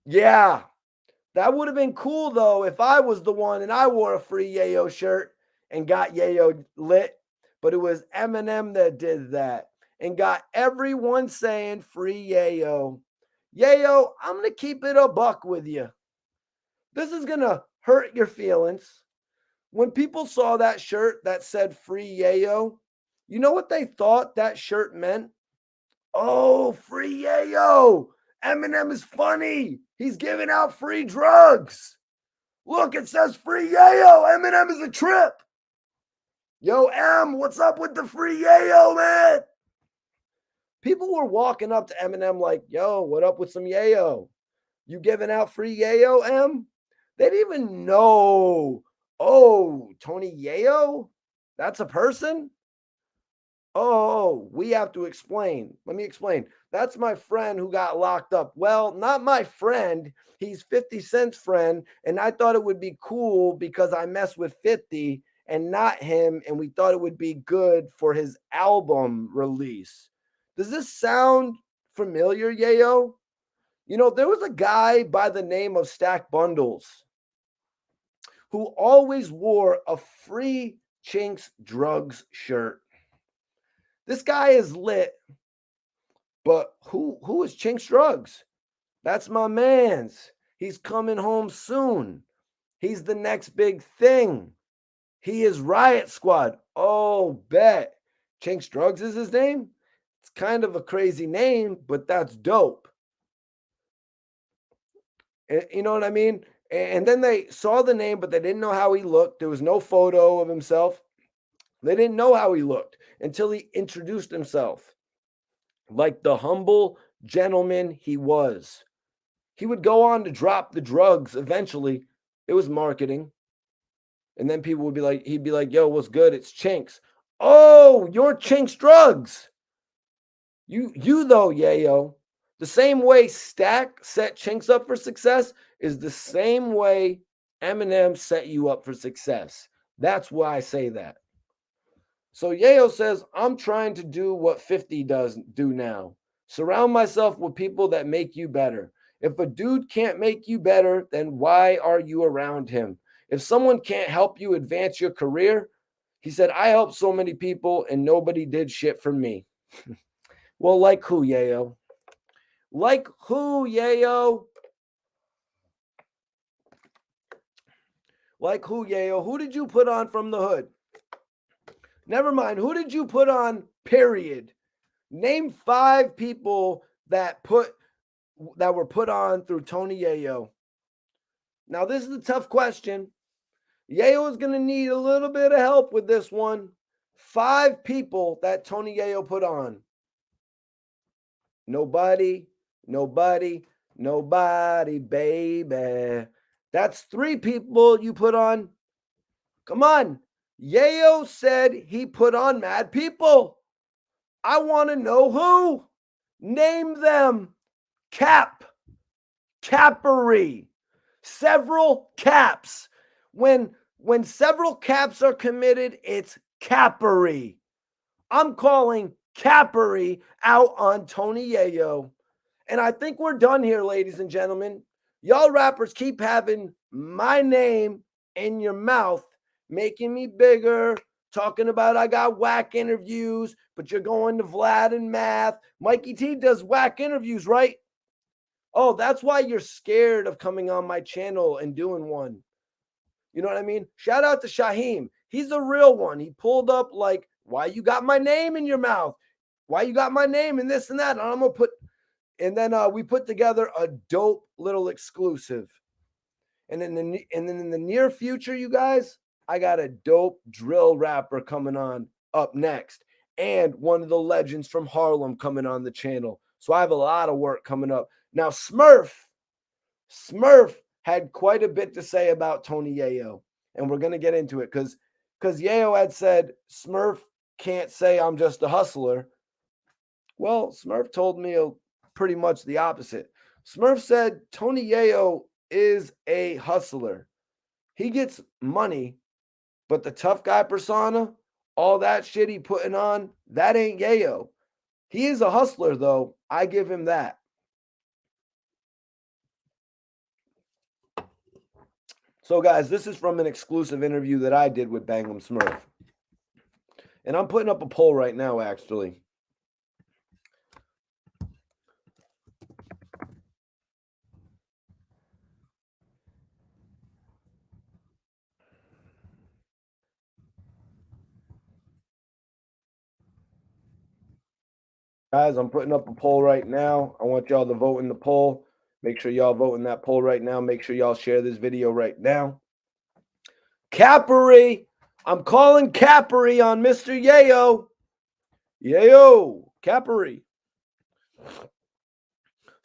That would have been cool, though, if I was the one and I wore a free Yayo shirt and got Yayo lit. But it was Eminem that did that and got everyone saying free Yayo. Yayo, I'm going to keep it a buck with you. This is going to hurt your feelings. When people saw that shirt that said free Yayo, you know what they thought that shirt meant? Oh, free Yayo. Eminem is funny. He's giving out free drugs. Look, it says free Yayo. Eminem is a trip. Yo, Em, what's up with the free Yayo, man? People were walking up to Eminem like, yo, what up with some Yayo? You giving out free Yayo, Em? They didn't even know. Oh, Tony Yayo? That's a person? Oh, we have to explain. Let me explain. That's my friend who got locked up. Well, not my friend. He's 50 Cent's friend. And I thought it would be cool because I mess with 50 and not him. And we thought it would be good for his album release. Does this sound familiar, Yayo? You know, there was a guy by the name of Stack Bundles who always wore a free Chinks Drugs shirt. This guy is lit, but who is Chinks Drugs? That's my man's. He's coming home soon. He's the next big thing. He is Riot Squad. Oh, bet. Chinks Drugs is his name? It's kind of a crazy name, but that's dope. You know what I mean? And then they saw the name, but they didn't know how he looked. There was no photo of himself. They didn't know how he looked until he introduced himself like the humble gentleman he was. He would go on to drop the drugs eventually. It was marketing. And then people would be like, he'd be like, yo, what's good? It's Chinks. Oh, you're Chinks Drugs. You though, Yayo. The same way Stack set Chinks up for success is the same way Eminem set you up for success. That's why I say that. So Yayo says, I'm trying to do what 50 does do now. Surround myself with people that make you better. If a dude can't make you better, then why are you around him? If someone can't help you advance your career, he said, I helped so many people and nobody did shit for me. Well, like who, Yayo? Like who, Yayo? Like who, Yayo? Who did you put on from the hood? Never mind. Who did you put on, period? Name 5 people that were put on through Tony Yayo. Now, this is a tough question. Yayo is going to need a little bit of help with this one. 5 people that Tony Yayo put on. Nobody, baby. That's 3 people you put on. Come on. Yayo said he put on mad people. I want to know who. Name them. Cap. Capery. Several caps. When several caps are committed, it's capery. I'm calling capery out on Tony Yayo. And I think we're done here, ladies and gentlemen. Y'all rappers keep having my name in your mouth, making me bigger, talking about I got whack interviews, but you're going to Vlad and Math. Mikey T does whack interviews, right? Oh, that's why you're scared of coming on my channel and doing one. You know what I mean? Shout out to Shaheem. He's a real one. He pulled up like, why you got my name in your mouth? Why you got my name and this and that? And I'm gonna put, and then we put together a dope little exclusive. And then in the near future, you guys, I got a dope drill rapper coming on up next, and one of the legends from Harlem coming on the channel. So I have a lot of work coming up. Now, Smurf had quite a bit to say about Tony Yayo, and we're going to get into it because Yayo had said Smurf can't say I'm just a hustler. Well, Smurf told me pretty much the opposite. Smurf said Tony Yayo is a hustler. He gets money, but the tough guy persona, all that shit he putting on, that ain't Yayo. He is a hustler, though. I give him that. So, guys, this is from an exclusive interview that I did with Bang Em Smurf. And I'm putting up a poll right now, actually. Guys, I'm putting up a poll right now. I want y'all to vote in the poll. Make sure y'all vote in that poll right now. Make sure y'all share this video right now. Capery. I'm calling Capery on Mr. Yayo. Yayo. Capery.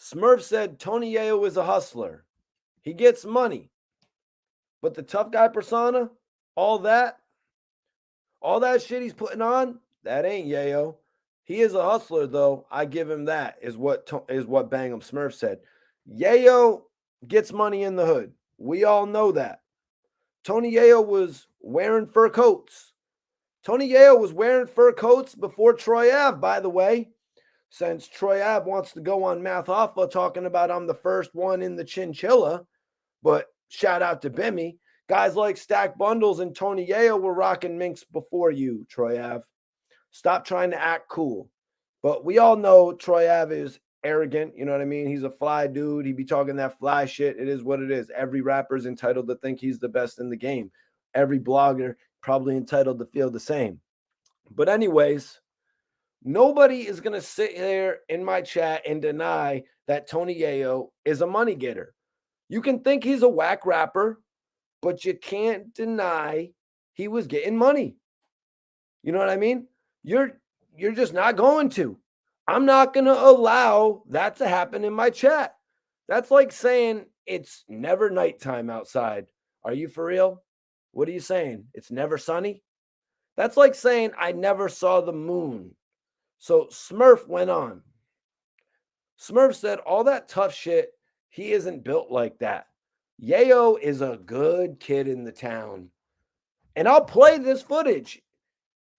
Smurf said Tony Yayo is a hustler. He gets money. But the tough guy persona, all that shit he's putting on, that ain't Yayo. He is a hustler, though. I give him that, is what Bang Em Smurf said. Yayo gets money in the hood. We all know that. Tony Yayo was wearing fur coats. Tony Yayo was wearing fur coats before Troy Ave, by the way. Since Troy Ave wants to go on Math Alpha talking about I'm the first one in the chinchilla, but shout out to Bimmy. Guys like Stack Bundles and Tony Yayo were rocking minks before you, Troy Ave. Stop trying to act cool. But we all know Troy Ave is arrogant. You know what I mean? He's a fly dude. He be talking that fly shit. It is what it is. Every rapper is entitled to think he's the best in the game. Every blogger probably entitled to feel the same. But anyways, nobody is going to sit here in my chat and deny that Tony Yayo is a money getter. You can think he's a whack rapper, but you can't deny he was getting money. You know what I mean? You're just not going to. I'm not going to allow that to happen in my chat. That's like saying it's never nighttime outside. Are you for real? What are you saying? It's never sunny? That's like saying I never saw the moon. So Smurf went on. Smurf said all that tough shit, he isn't built like that. Yayo is a good kid in the town. And I'll play this footage.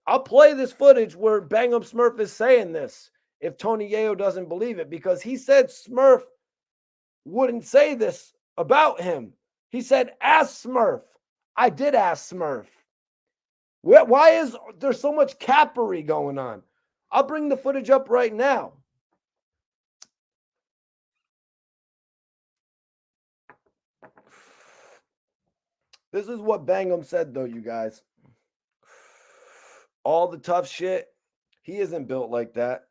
Where Bang Em Smurf is saying this if Tony Yayo doesn't believe it, because he said Smurf wouldn't say this about him. He said, ask Smurf. I did ask Smurf. Why is there so much capery going on? I'll bring the footage up right now. This is what Bang Em said, though, you guys. All the tough shit, he isn't built like that.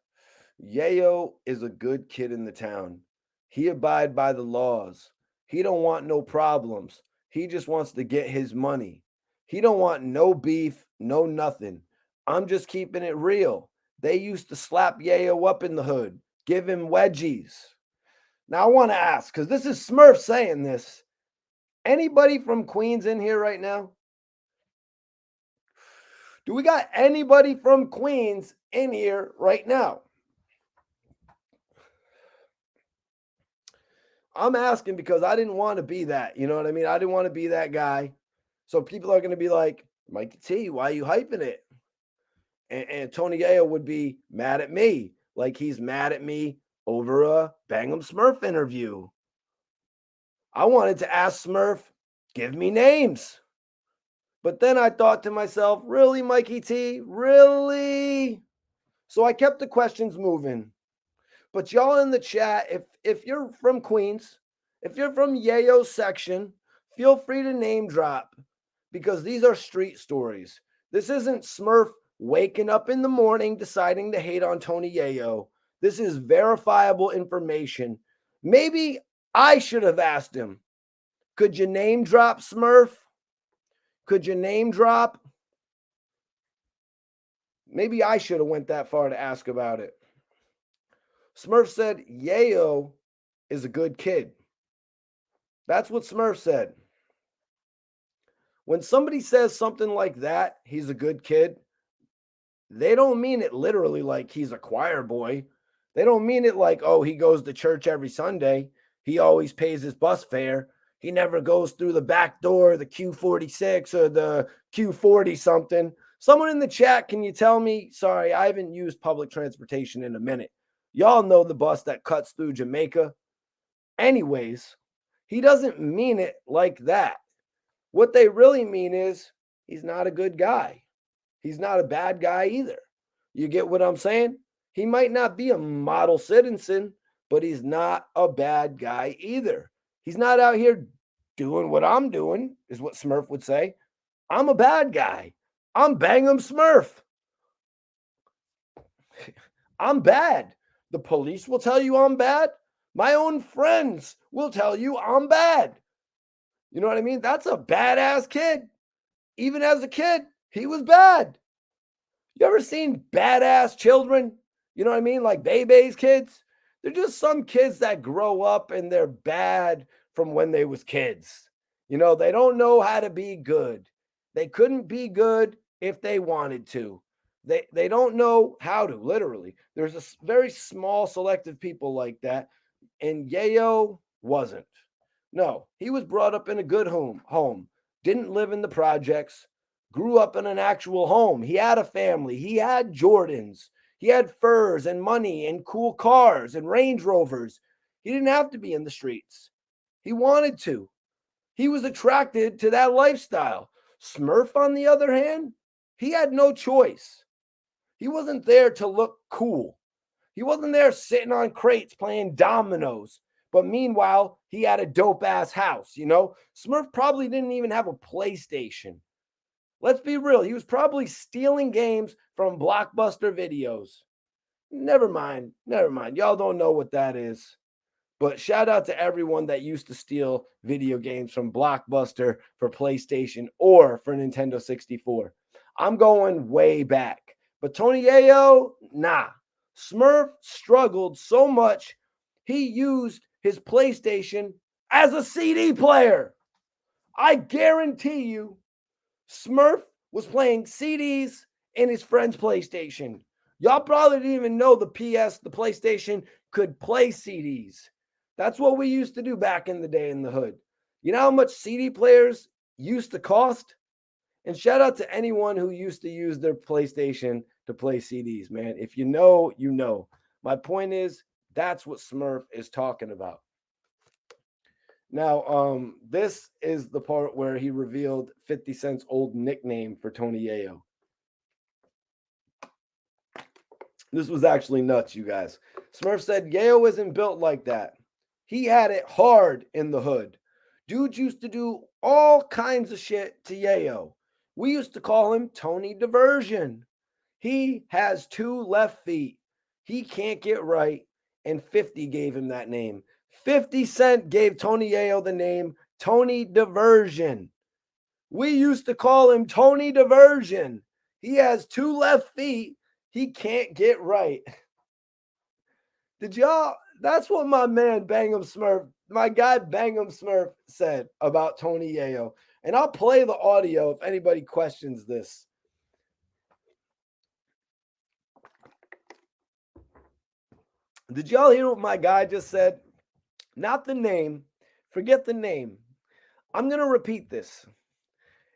Yayo is a good kid in the town. He abide by the laws. He don't want no problems. He just wants to get his money. He don't want no beef, no nothing. I'm just keeping it real. They used to slap Yayo up in the hood, give him wedgies. Now I want to ask, because this is Smurf saying this. Anybody from Queens in here right now? Do we got anybody from Queens in here right now? I'm asking because I didn't want to be that. You know what I mean? I didn't want to be that guy. So people are going to be like, Mikey T, why are you hyping it? And Tony Yayo would be mad at me, like he's mad at me over a Bang Em Smurf interview. I wanted to ask Smurf, give me names. But then I thought to myself, really, Mikey T? Really? So I kept the questions moving. But y'all in the chat, if you're from Queens, if you're from Yayo's section, feel free to name drop because these are street stories. This isn't Smurf waking up in the morning deciding to hate on Tony Yayo. This is verifiable information. Maybe I should have asked him, could you name drop Smurf? Could you name drop? Maybe I should have went that far to ask about it. Smurf said Yayo is a good kid. That's what Smurf said. When somebody says something like that, he's a good kid, they don't mean it literally like he's a choir boy. They don't mean it like, oh, he goes to church every Sunday. He always pays his bus fare. He never goes through the back door, the Q46 or the Q40 something. Someone in the chat, can you tell me? Sorry, I haven't used public transportation in a minute. Y'all know the bus that cuts through Jamaica. Anyways, he doesn't mean it like that. What they really mean is he's not a good guy. He's not a bad guy either. You get what I'm saying? He might not be a model citizen, but he's not a bad guy either. He's not out here doing what I'm doing, is what Smurf would say. I'm a bad guy. I'm Bang Em Smurf. I'm bad. The police will tell you I'm bad. My own friends will tell you I'm bad. You know what I mean? That's a badass kid. Even as a kid, he was bad. You ever seen badass children? You know what I mean? Like Bebe's kids. They're just some kids that grow up and they're bad from when they was kids. You know, they don't know how to be good. They couldn't be good if they wanted to. They don't know how to, literally. There's a very small selective people like that. And Yayo wasn't. No, he was brought up in a good home. Didn't live in the projects, grew up in an actual home. He had a family. He had Jordans. He had furs and money and cool cars and Range Rovers. He didn't have to be in the streets. He wanted to. He was attracted to that lifestyle. Smurf, on the other hand, he had no choice. He wasn't there to look cool. He wasn't there sitting on crates playing dominoes. But meanwhile, he had a dope ass house, you know? Smurf probably didn't even have a PlayStation. Let's be real. He was probably stealing games from Blockbuster videos. Never mind. Never mind. Y'all don't know what that is. But shout out to everyone that used to steal video games from Blockbuster for PlayStation or for Nintendo 64. I'm going way back. But Tony Yayo, nah. Smurf struggled so much, he used his PlayStation as a CD player. I guarantee you, Smurf was playing CDs in his friend's PlayStation. Y'all probably didn't even know the PlayStation could play CDs. That's what we used to do back in the day in the hood. You know how much CD players used to cost? And shout out to anyone who used to use their PlayStation to play CDs, man. If you know, you know. My point is, that's what Smurf is talking about. Now, this is the part where he revealed 50 Cent's old nickname for Tony Yayo. This was actually nuts, you guys. Smurf said Yayo isn't built like that. He had it hard in the hood. Dudes used to do all kinds of shit to Yayo. We used to call him Tony Diversion. He has 2 left feet. He can't get right. And 50 gave him that name. 50 Cent gave Tony Yayo the name Tony Diversion. We used to call him Tony Diversion. He has 2 left feet. He can't get right. Did y'all? That's what my man Bang Em Smurf, my guy Bang Em Smurf said about Tony Yayo. And I'll play the audio if anybody questions this. Did y'all hear what my guy just said? Not the name. Forget the name. I'm going to repeat this.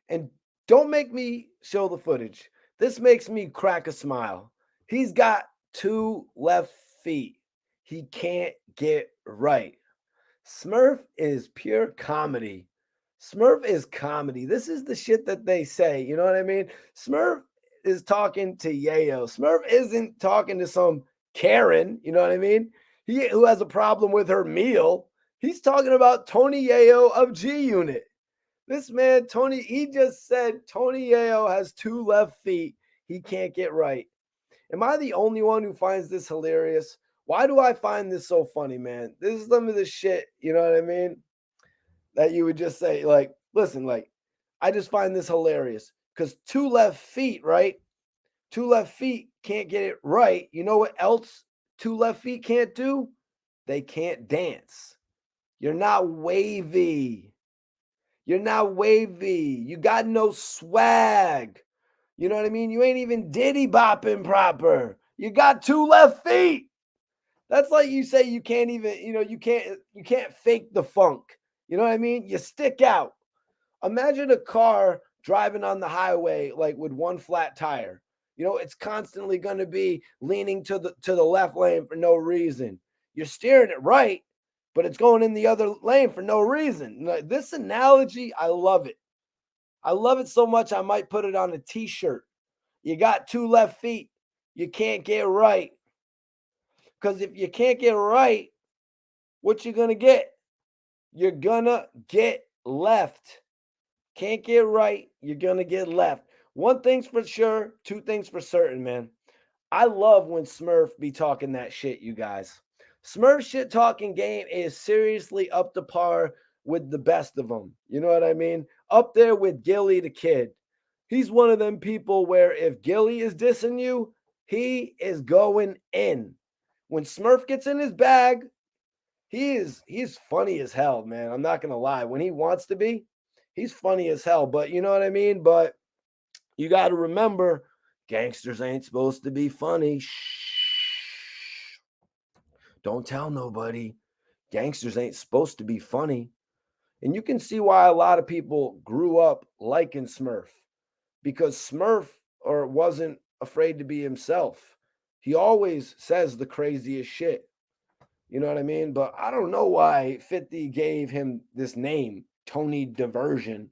And don't make me show the footage. This makes me crack a smile. He's got 2 left feet. He can't get right. Smurf is pure comedy. Smurf is comedy. This is the shit that they say. You know what I mean? Smurf is talking to Yayo. Smurf isn't talking to some Karen. You know what I mean? He who has a problem with her meal. He's talking about Tony Yayo of G Unit. This man, Tony, he just said Tony Yayo has 2 left feet. He can't get right. Am I the only one who finds this hilarious? Why do I find this so funny, man? This is some of the shit, you know what I mean? That you would just say, like, listen, like, I just find this hilarious because 2 left feet, right? 2 left feet can't get it right. You know what else 2 left feet can't do? They can't dance. You're not wavy. You're not wavy. You got no swag. You know what I mean? You ain't even diddy bopping proper. You got 2 left feet. That's like you say you can't even, you can't fake the funk. You know what I mean? You stick out. Imagine a car driving on the highway like with one flat tire. It's constantly going to be leaning to the left lane for no reason. You're steering it right, but it's going in the other lane for no reason. This analogy, I love it. I love it so much I might put it on a t-shirt. You got 2 left feet. You can't get right. Because if you can't get right, what you going to get? You're going to get left. Can't get right, you're going to get left. One thing's for sure, 2 things for certain, man. I love when Smurf be talking that shit, you guys. Smurf shit talking game is seriously up to par with the best of them. You know what I mean? Up there with Gilly the Kid. He's one of them people where if Gilly is dissing you, he is going in. When Smurf gets in his bag, he's funny as hell, man. I'm not gonna lie. When he wants to be, he's funny as hell. But you know what I mean? But you got to remember, gangsters ain't supposed to be funny. Shh. Don't tell nobody. Gangsters ain't supposed to be funny. And you can see why a lot of people grew up liking Smurf because Smurf wasn't afraid to be himself. He always says the craziest shit. You know what I mean? But I don't know why 50 gave him this name, Tony Diversion.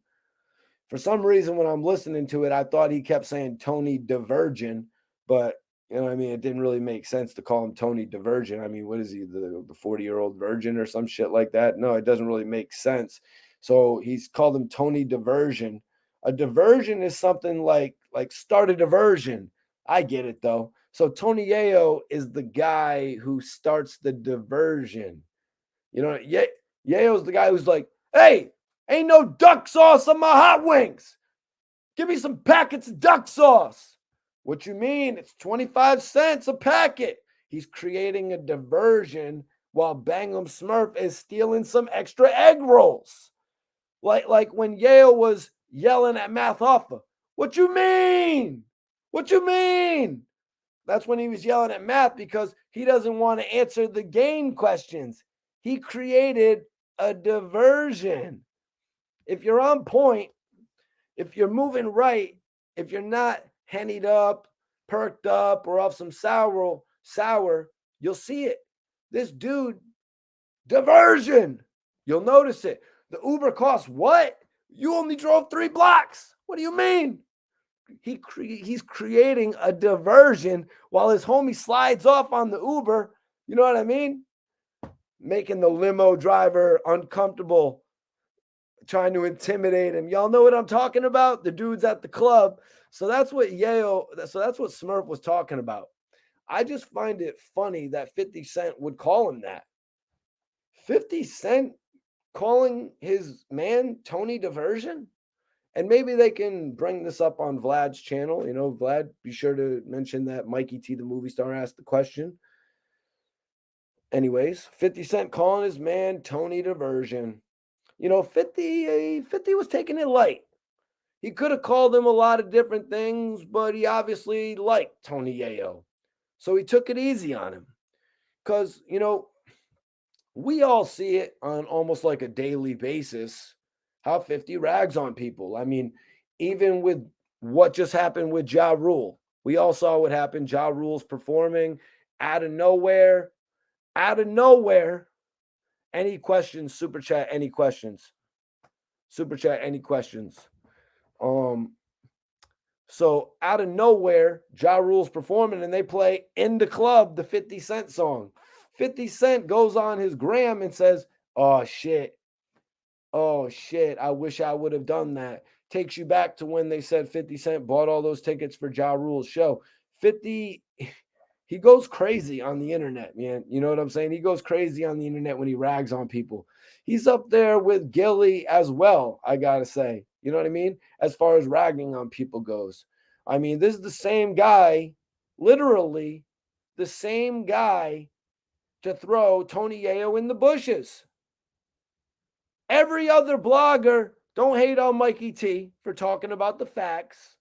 For some reason, when I'm listening to it, I thought he kept saying Tony Divergin, but you know what I mean? It didn't really make sense to call him Tony Divergin. I mean, what is he, the 40-year-old virgin or some shit like that? No, it doesn't really make sense. So he's called him Tony Diversion. A diversion is something like start a diversion. I get it though. So Tony Yayo is the guy who starts the diversion. You know, Yayo's the guy who's like, hey, ain't no duck sauce on my hot wings. Give me some packets of duck sauce. What you mean? It's 25 cents a packet. He's creating a diversion while Bang Em Smurf is stealing some extra egg rolls. Like when Yayo was yelling at Math Hoffa. What you mean? What you mean? That's when he was yelling at Math because he doesn't want to answer the game questions. He created a diversion. If you're on point, if you're moving right, if you're not hennied up, perked up, or off some sour, you'll see it. This dude, diversion. You'll notice it. The Uber costs what? You only drove 3 blocks. What do you mean? He's creating a diversion while his homie slides off on the Uber. You know what I mean? Making the limo driver uncomfortable, trying to intimidate him. Y'all know what I'm talking about? The dudes at the club. So that's what Smurf was talking about. I just find it funny that 50 Cent would call him that. 50 Cent calling his man Tony Diversion? And maybe they can bring this up on Vlad's channel. You know, Vlad, be sure to mention that Mikey T, the movie star, asked the question. Anyways, 50 Cent calling his man Tony Diversion. You know, 50 was taking it light. He could have called him a lot of different things, but he obviously liked Tony Yayo. So he took it easy on him. Because, you know, we all see it on almost like a daily basis how 50 rags on people. I mean, even with what just happened with Ja Rule, we all saw what happened. Ja Rule's performing out of nowhere, out of nowhere. Any questions? Super chat. Any questions? Super chat. Any questions? Um, so out of nowhere, Ja Rule's performing, and they play "In the Club," the 50 Cent song. 50 Cent goes on his gram and says, "Oh shit, oh shit, I wish I would have done that." Takes you back to when they said 50 Cent bought all those tickets for Ja Rule's show. 50, he goes crazy on the internet, man. You know what I'm saying? He goes crazy on the internet when he rags on people. He's up there with Gilly as well, I gotta say. You know what I mean? As far as ragging on people goes. I mean, this is the same guy, literally the same guy to throw Tony Yayo in the bushes. Every other blogger, don't hate on Mikey T for talking about the facts,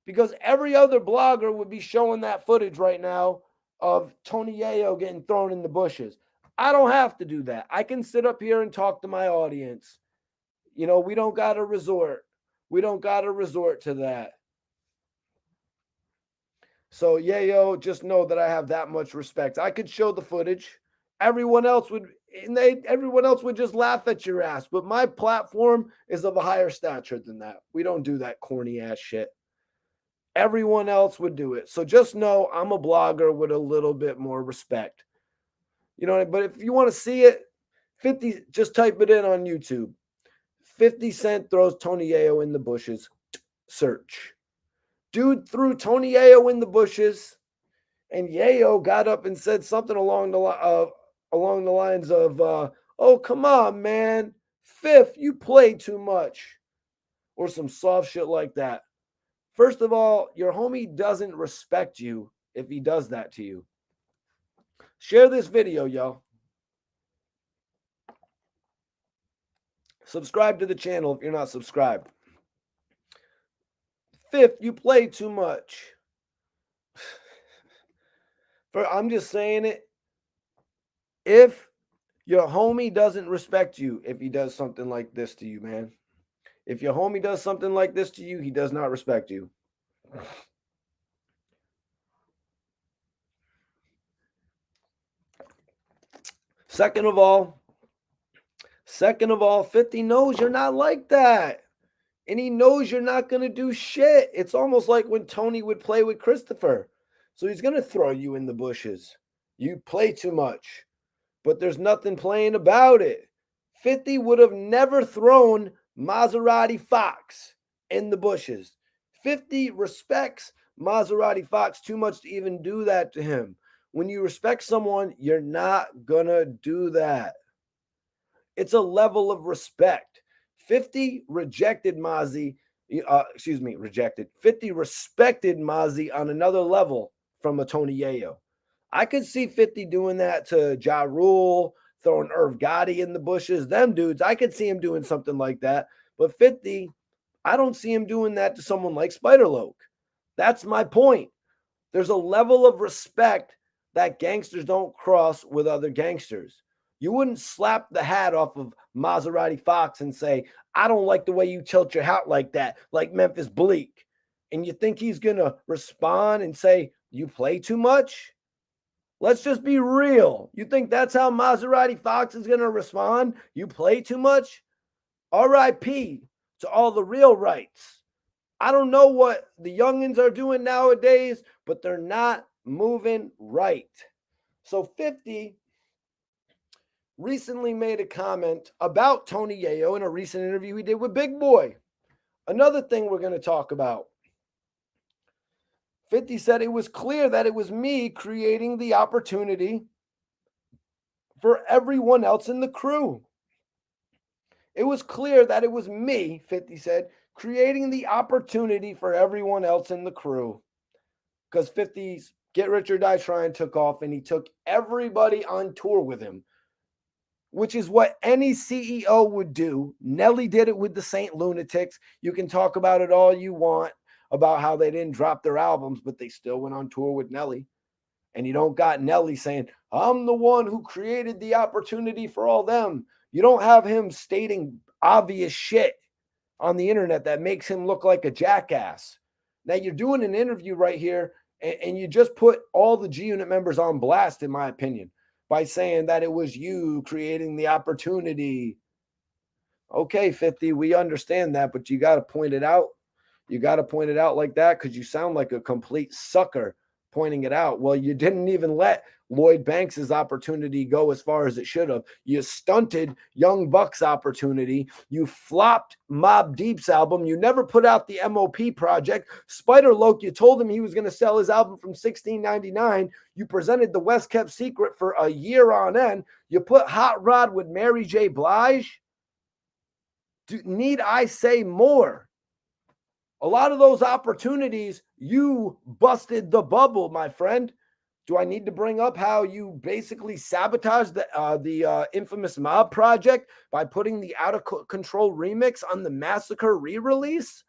because every other blogger would be showing that footage right now of Tony Yayo getting thrown in the bushes. I don't have to do that. I can sit up here and talk to my audience. You know, we don't got to resort. We don't got to resort to that. So, Yayo, just know that I have that much respect. I could show the footage. Everyone else would, everyone else would just laugh at your ass. But my platform is of a higher stature than that. We don't do that corny ass shit. Everyone else would do it. So just know I'm a blogger with a little bit more respect. You know, but if you want to see it, 50, just type it in on YouTube. 50 Cent throws Tony Yayo in the bushes. Search. Dude threw Tony Yayo in the bushes, and Yayo got up and said something along the lines of, "Oh, come on, man, Fifth, you play too much," or some soft shit like that. First of all, your homie doesn't respect you if he does that to you. Share this video, y'all. Subscribe to the channel if you're not subscribed. Fifth, you play too much. I'm just saying it. If your homie doesn't respect you, if he does something like this to you, man. If your homie does something like this to you, he does not respect you. Second of all, 50 knows you're not like that. And he knows you're not going to do shit. It's almost like when Tony would play with Christopher. So he's going to throw you in the bushes. You play too much. But there's nothing playing about it. 50 would have never thrown Maserati Fox in the bushes. 50 respects Maserati Fox too much to even do that to him. When you respect someone, you're not going to do that. It's a level of respect. 50 rejected Mozzie, rejected. 50 respected Mozzie on another level from a Tony Yayo. I could see 50 doing that to Ja Rule, throwing Irv Gotti in the bushes. Them dudes, I could see him doing something like that. But 50, I don't see him doing that to someone like Spiderloak. That's my point. There's a level of respect that gangsters don't cross with other gangsters. You wouldn't slap the hat off of Maserati Fox and say, "I don't like the way you tilt your hat like that, like Memphis Bleak." And you think he's going to respond and say, "You play too much"? Let's just be real. You think that's how Maserati Fox is going to respond? "You play too much"? RIP to all the real rights. I don't know what the youngins are doing nowadays, but they're not moving right. So 50 recently made a comment about Tony Yayo in a recent interview he did with Big Boy. Another thing we're going to talk about. 50 said it was clear that it was me creating the opportunity for everyone else in the crew. It was clear that it was me, 50 said, creating the opportunity for everyone else in the crew. Because 50's Get Rich or Die Trying took off, and he took everybody on tour with him, which is what any CEO would do. Nelly did it with the Saint Lunatics. You can talk about it all you want about how they didn't drop their albums, but they still went on tour with Nelly. And you don't got Nelly saying, I'm the one who created the opportunity for all them. You don't have him stating obvious shit on the internet that makes him look like a jackass. Now you're doing an interview right here, and you just put all the G Unit members on blast, in my opinion, by saying that it was you creating the opportunity. Okay, 50, we understand that, but you got to point it out. You got to point it out like that because you sound like a complete sucker pointing it out. Well, you didn't even let Lloyd Banks' opportunity go as far as it should have. You stunted Young Buck's opportunity. You flopped Mobb Deep's album. You never put out the MOP project. Spider Loc, you told him he was going to sell his album from $16.99. You presented the West Kept Secret for a year on end. You put Hot Rod with Mary J. Blige. Need I say more? A lot of those opportunities, you busted the bubble, my friend. Do I need to bring up how you basically sabotaged the infamous Mob project by putting the Out of Control remix on the Massacre re-release?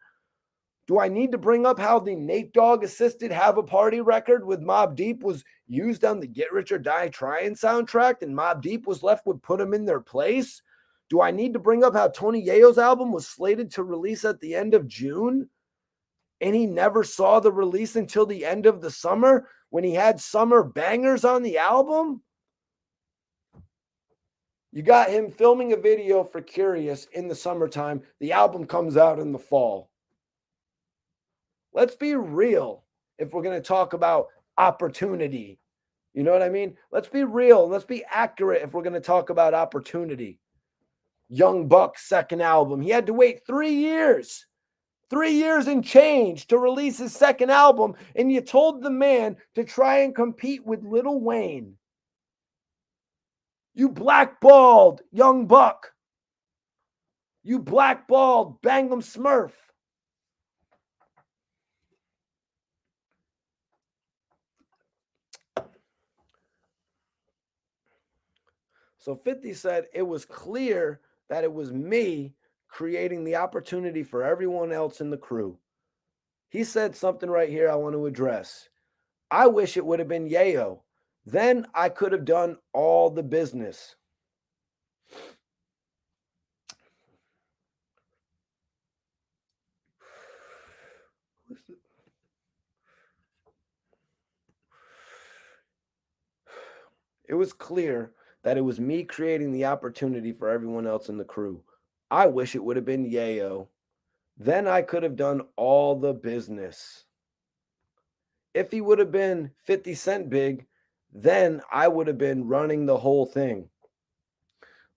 Do I need to bring up how the Nate Dogg assisted Have a Party record with Mobb Deep was used on the Get Rich or Die Trying soundtrack and Mobb Deep was left with Put 'Em in Their Place? Do I need to bring up how Tony Yayo's album was slated to release at the end of June? And he never saw the release until the end of the summer when he had summer bangers on the album? You got him filming a video for Curious in the summertime. The album comes out in the fall. Let's be real if we're going to talk about opportunity. You know what I mean? Let's be real. Let's be accurate if we're going to talk about opportunity. Young Buck's second album. He had to wait 3 years. 3 years and change to release his second album, and you told the man to try and compete with Lil Wayne. You blackballed Young Buck. You blackballed Bang Em Smurf. So 50 said it was clear that it was me creating the opportunity for everyone else in the crew. He said something right here I want to address. I wish it would have been Yayo. Then I could have done all the business. It was clear that it was me creating the opportunity for everyone else in the crew. I wish it would have been Yayo. Then I could have done all the business. If he would have been 50 Cent big, then I would have been running the whole thing.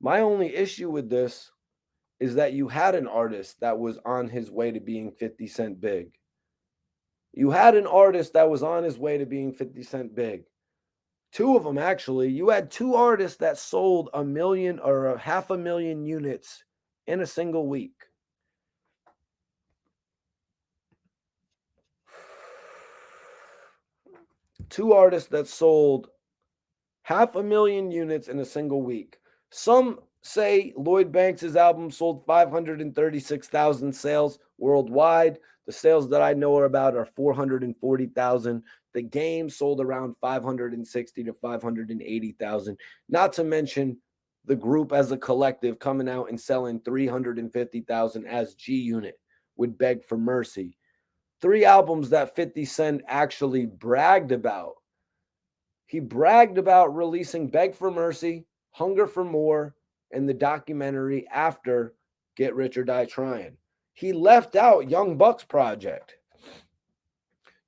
My only issue with this is that you had an artist that was on his way to being 50 Cent big. You had an artist that was on his way to being 50 Cent big. Two of them, actually. You had two artists that sold 1 million or 500,000 units in a single week. Two artists that sold 500,000 units in a single week. Some say Lloyd Banks' album sold 536,000 sales worldwide. The sales that I know about are 440,000. The Game sold around 560 to 580,000. Not to mention the group as a collective coming out and selling 350,000 as G Unit with Beg for Mercy. 3 albums that 50 Cent actually bragged about. He bragged about releasing Beg for Mercy, Hunger for More, and the documentary after Get Rich or Die Trying. He left out Young Buck's project.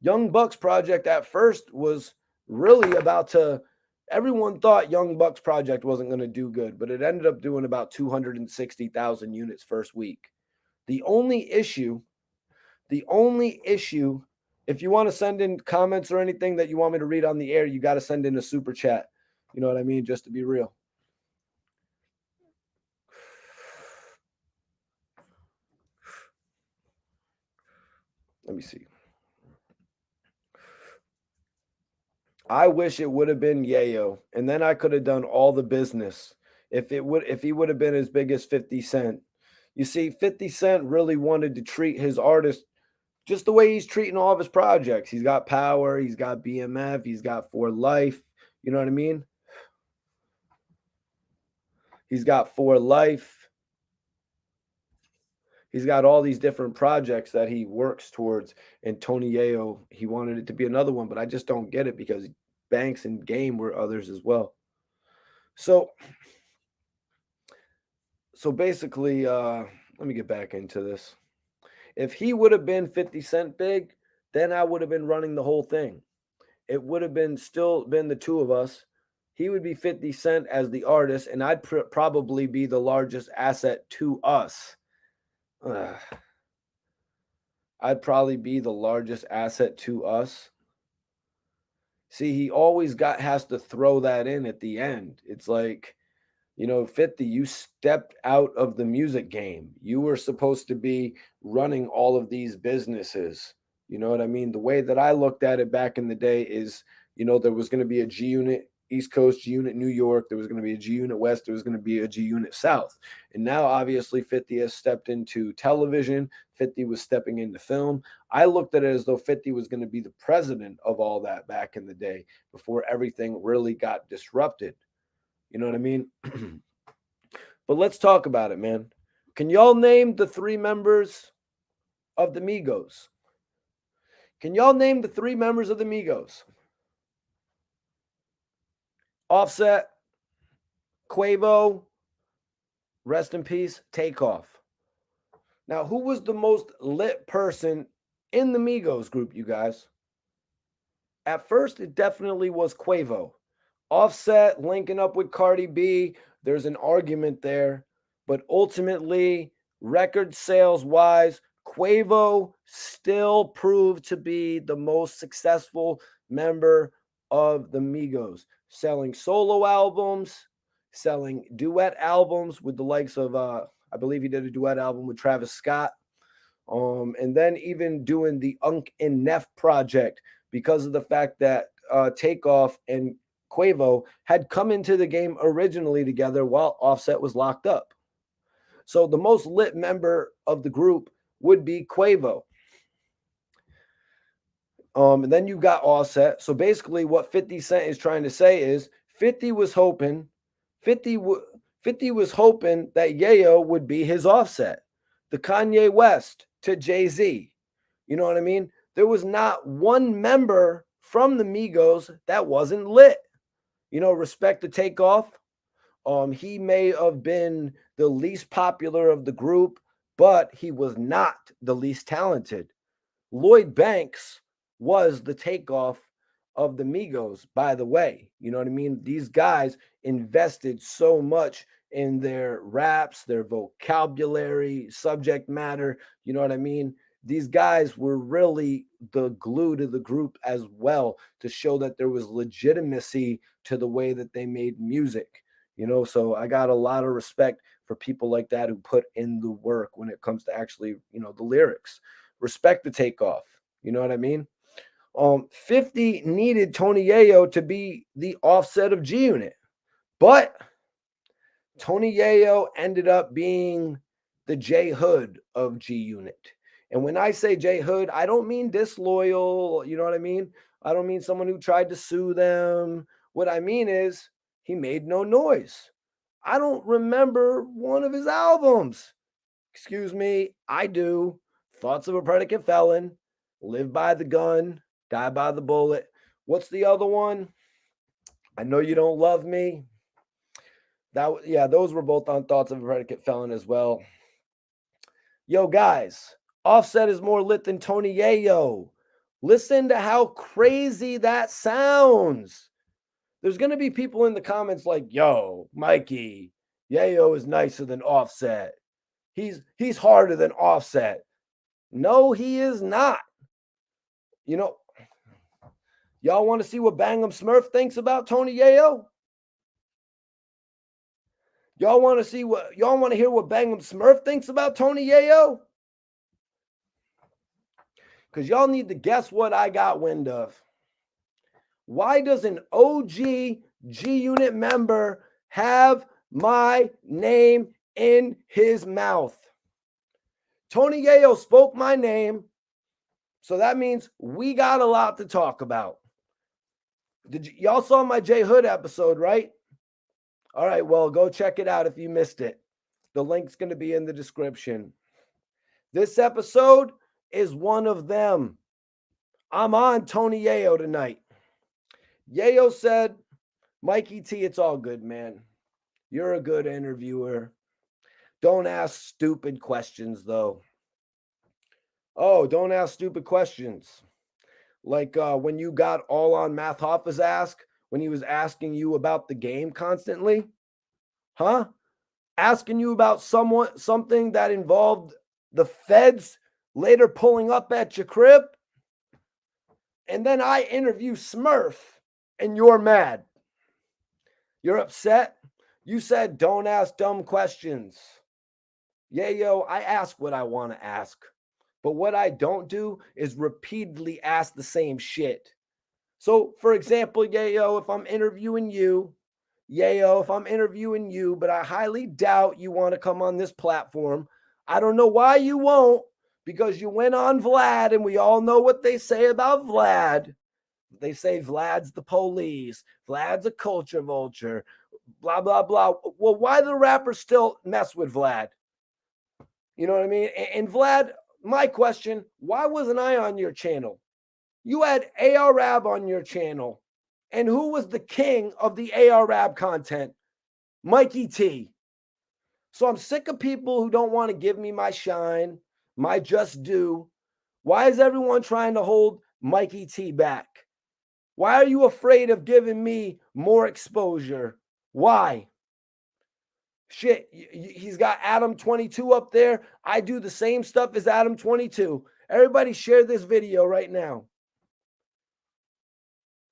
Young Buck's project at first was really about to, everyone thought Young Buck's project wasn't going to do good, but it ended up doing about 260,000 units first week. The only issue, if you want to send in comments or anything that you want me to read on the air, you got to send in a super chat. You know what I mean? Just to be real. Let me see. I wish it would have been Yayo, and then I could have done all the business. If he would have been as big as 50 Cent. You see, 50 Cent really wanted to treat his artist Just the way he's treating all of his projects. He's got Power, he's got BMF, he's got For Life. You know what I mean? He's got For Life. He's got all these different projects that he works towards. And Tony Yayo, he wanted it to be another one, but I just don't get it because Banks and Game were others as well. So basically, let me get back into this. If he would have been 50 Cent big, then I would have been running the whole thing. It would have been still been the two of us. He would be 50 Cent as the artist, and I'd probably be the largest asset to us. I'd probably be the largest asset to us. See, he always has to throw that in at the end. It's like, 50, you stepped out of the music game. You were supposed to be running all of these businesses. You know what I mean? The way that I looked at it back in the day is, there was going to be a G Unit East Coast, G Unit New York. There was going to be a G Unit West. There was going to be a G Unit South. And now, obviously, 50 has stepped into television. 50 was stepping into film. I looked at it as though 50 was going to be the president of all that back in the day before everything really got disrupted. You know what I mean? But let's talk about it, man. Can y'all name the 3 members of the Migos? Can y'all name the 3 members of the Migos? Offset, Quavo, rest in peace, Takeoff. Now, who was the most lit person in the Migos group, you guys? At first, it definitely was Quavo. Offset linking up with Cardi B, there's an argument there. But ultimately, record sales wise, Quavo still proved to be the most successful member of the Migos, selling solo albums, selling duet albums with the likes of, I believe he did a duet album with Travis Scott. And then even doing the Unk and Neff project because of the fact that Takeoff and Quavo had come into the game originally together while Offset was locked up. So the most lit member of the group would be Quavo. And then you got Offset. So basically what 50 Cent is trying to say is 50 was hoping that Yayo would be his Offset, the Kanye West to Jay-Z. You know what I mean? There was not one member from the Migos that wasn't lit. Respect to Takeoff. He may have been the least popular of the group, but he was not the least talented. Lloyd Banks was the Takeoff of the Migos, by the way. You know what I mean? These guys invested so much in their raps, their vocabulary, subject matter. You know what I mean? These guys were really the glue to the group as well to show that there was legitimacy to the way that they made music. So I got a lot of respect for people like that who put in the work when it comes to actually, the lyrics. Respect the Takeoff. You know what I mean? 50 needed Tony Yayo to be the Offset of G Unit, but Tony Yayo ended up being the J Hood of G Unit. And when I say J Hood, I don't mean disloyal. You know what I mean? I don't mean someone who tried to sue them. What I mean is he made no noise. I don't remember one of his albums. Excuse me, I do. Thoughts of a Predicate Felon, Live by the Gun, Die by the Bullet. What's the other one? I Know You Don't Love Me. Those were both on Thoughts of a Predicate Felon as well. Yo, guys, Offset is more lit than Tony Yayo. Listen to how crazy that sounds. There's going to be people in the comments like, yo, Mikey, Yayo is nicer than Offset. He's harder than Offset. No, he is not. Y'all want to see what Bang Em Smurf thinks about Tony Yayo? Y'all want to hear what Bang Em Smurf thinks about Tony Yayo? Because y'all need to guess what I got wind of. Why does an OG G Unit member have my name in his mouth? Tony Yayo spoke my name So that means we got a lot to talk about. Y'all saw my J Hood episode, right? All right, well, go check it out if you missed it. The link's going to be in the description. This episode is one of them. I'm on Tony Yayo tonight. Yayo said, Mikey T, it's all good, man. You're a good interviewer. Don't ask stupid questions, though. Oh, don't ask stupid questions. Like when you got all on Math Hoffa's ass when he was asking you about the game constantly. Huh? Asking you about something that involved the feds later pulling up at your crib. And then I interview Smurf and you're mad. You're upset. You said don't ask dumb questions. Yayo, I ask what I want to ask. But what I don't do is repeatedly ask the same shit. So, for example, Yayo, if I'm interviewing you, but I highly doubt you want to come on this platform. I don't know why you won't, because you went on Vlad, and we all know what they say about Vlad. They say Vlad's the police, Vlad's a culture vulture, blah, blah, blah. Well, why do the rappers still mess with Vlad? You know what I mean? And Vlad, my question, why wasn't I on your channel? You had ARAB on your channel. And who was the king of the ARAB content? Mikey T. So I'm sick of people who don't want to give me my shine, my just due. Why is everyone trying to hold Mikey T back? Why are you afraid of giving me more exposure? Why? Shit, he's got Adam 22 up there. I do the same stuff as Adam 22. Everybody share this video right now.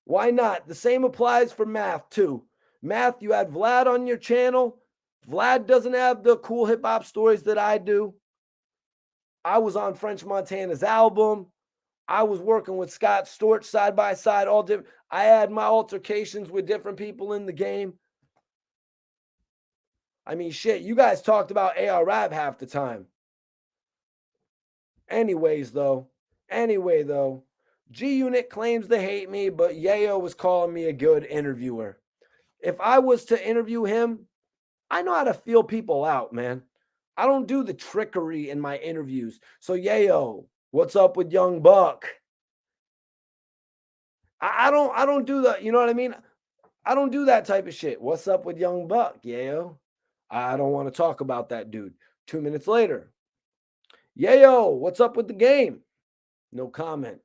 Why not? The same applies for Math too. Math, you had Vlad on your channel. Vlad doesn't have the cool hip hop stories that I do. I was on French Montana's album. I was working with Scott Storch side by side, all different. I had my altercations with different people in the game. I mean, shit, you guys talked about ARAB half the time. Anyway, though, G-Unit claims to hate me, but Yayo was calling me a good interviewer. If I was to interview him, I know how to feel people out, man. I don't do the trickery in my interviews. So, Yayo, what's up with Young Buck? I don't do that. You know what I mean? I don't do that type of shit. What's up with Young Buck, Yayo? I don't want to talk about that dude. 2 minutes later, Yayo, what's up with the game? No comment.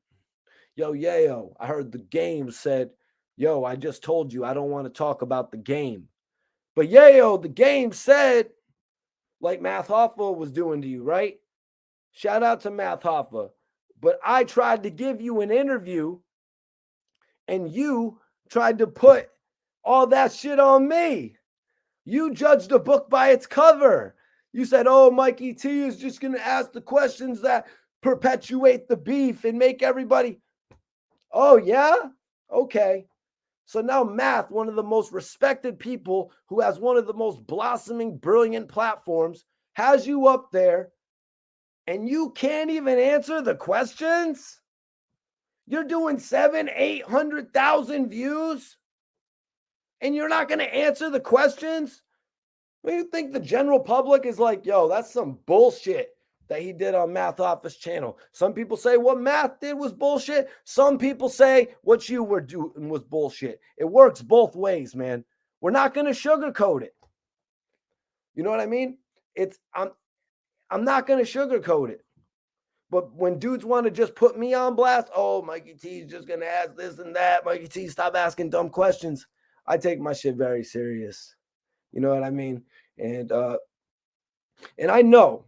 Yo, Yayo, I heard the game said, yo, I just told you I don't want to talk about the game. But Yayo, the game said, like Math Hoffa was doing to you, right? Shout out to Math Hoffa. But I tried to give you an interview and you tried to put all that shit on me. You judged a book by its cover. You said, oh, Mikey T is just going to ask the questions that perpetuate the beef and make everybody. Oh, yeah? Okay. So now Math, one of the most respected people who has one of the most blossoming, brilliant platforms, has you up there and you can't even answer the questions? You're doing 800,000 views and you're not going to answer the questions? What do you think the general public is like, yo, that's some bullshit that he did on Math Office channel. Some people say what Math did was bullshit. Some people say what you were doing was bullshit. It works both ways, man. We're not going to sugarcoat it. You know what I mean? I'm not going to sugarcoat it. But when dudes want to just put me on blast, oh, Mikey T's just going to ask this and that. Mikey T, stop asking dumb questions. I take my shit very serious. You know what I mean? And I know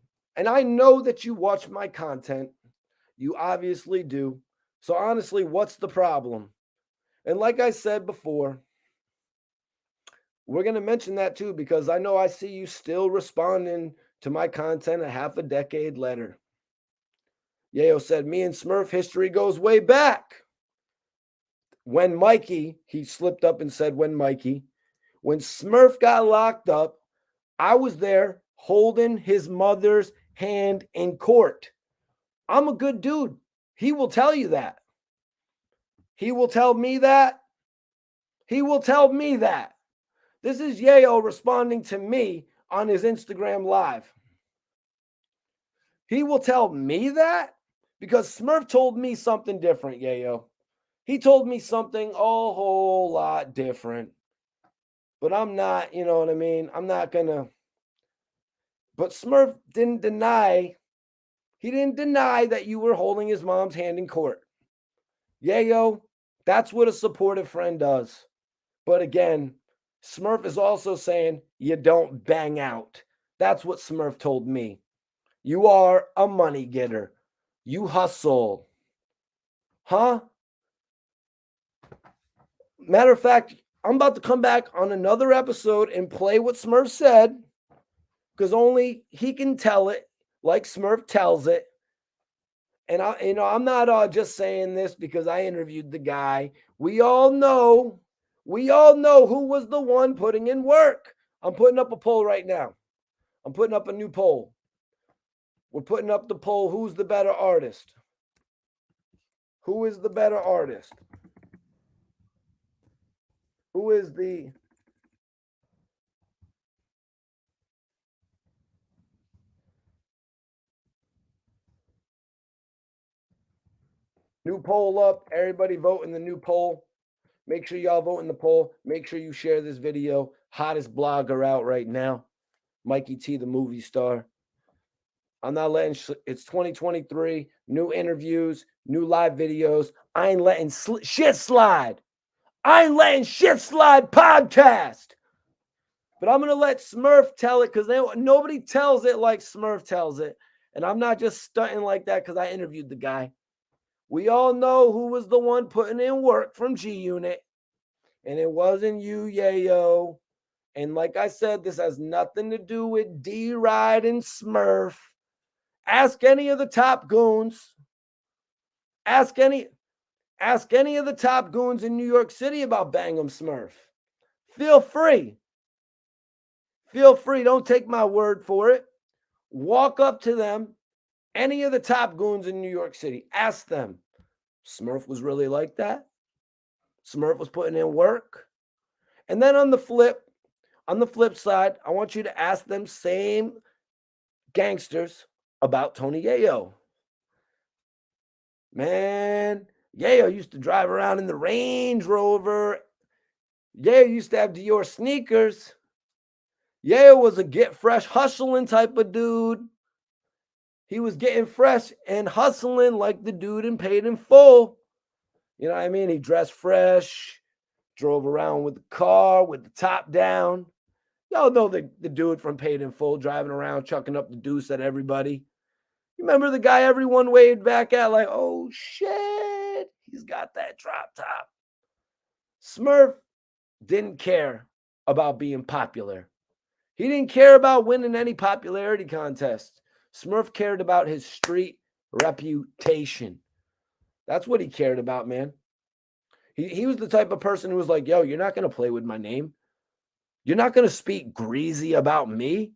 that you watch my content. You obviously do. So honestly, what's the problem? And like I said before, we're going to mention that too, because I know I see you still responding to my content a half a decade later. Yayo said, me and Smurf history goes way back. When Mikey, he slipped up and said, when Smurf got locked up, I was there holding his mother's hand in court. I'm a good dude. He will tell you that. He will tell me that. He will tell me that. This is Yayo responding to me on his Instagram Live. He will tell me that because Smurf told me something different, Yayo. He told me something a whole lot different. But I'm not, you know what I mean? I'm not going to. But Smurf didn't deny. He didn't deny that you were holding his mom's hand in court. Yayo, that's what a supportive friend does. But again, Smurf is also saying you don't bang out. That's what Smurf told me. You are a money getter. You hustle. Huh? Matter of fact, I'm about to come back on another episode and play what Smurf said because only he can tell it like Smurf tells it. And I'm not just saying this because I interviewed the guy. We all know who was the one putting in work. I'm putting up a poll right now. I'm putting up a new poll. We're putting up the poll. Who's the better artist? Who is the better artist? Who is the new poll up? Everybody vote in the new poll. Make sure y'all vote in the poll. Make sure you share this video. Hottest blogger out right now. Mikey T, the movie star. I'm not letting it's 2023. New interviews, new live videos. I ain't letting shit slide. I ain't letting shit slide podcast. But I'm going to let Smurf tell it because nobody tells it like Smurf tells it. And I'm not just stunting like that because I interviewed the guy. We all know who was the one putting in work from G Unit. And it wasn't you, Yayo. And like I said, this has nothing to do with D-Ride and Smurf. Ask any of the top goons. Ask any of the top goons in New York City about Bang Em Smurf. Feel free. Feel free. Don't take my word for it. Walk up to them. Any of the top goons in New York City. Ask them. Smurf was really like that? Smurf was putting in work? And then on the flip side, I want you to ask them same gangsters about Tony Yayo. Man, Yayo used to drive around in the Range Rover. Yayo used to have Dior sneakers. Yayo was a get fresh, hustling type of dude. He was getting fresh and hustling like the dude in Paid in Full. You know what I mean? He dressed fresh, drove around with the car, with the top down. Y'all know the dude from Paid in Full driving around, chucking up the deuce at everybody. You remember the guy everyone waved back at like, oh, shit, he's got that drop top. Smurf didn't care about being popular. He didn't care about winning any popularity contest. Smurf cared about his street reputation. That's what he cared about, man. He was the type of person who was like, yo, you're not going to play with my name. You're not going to speak greasy about me.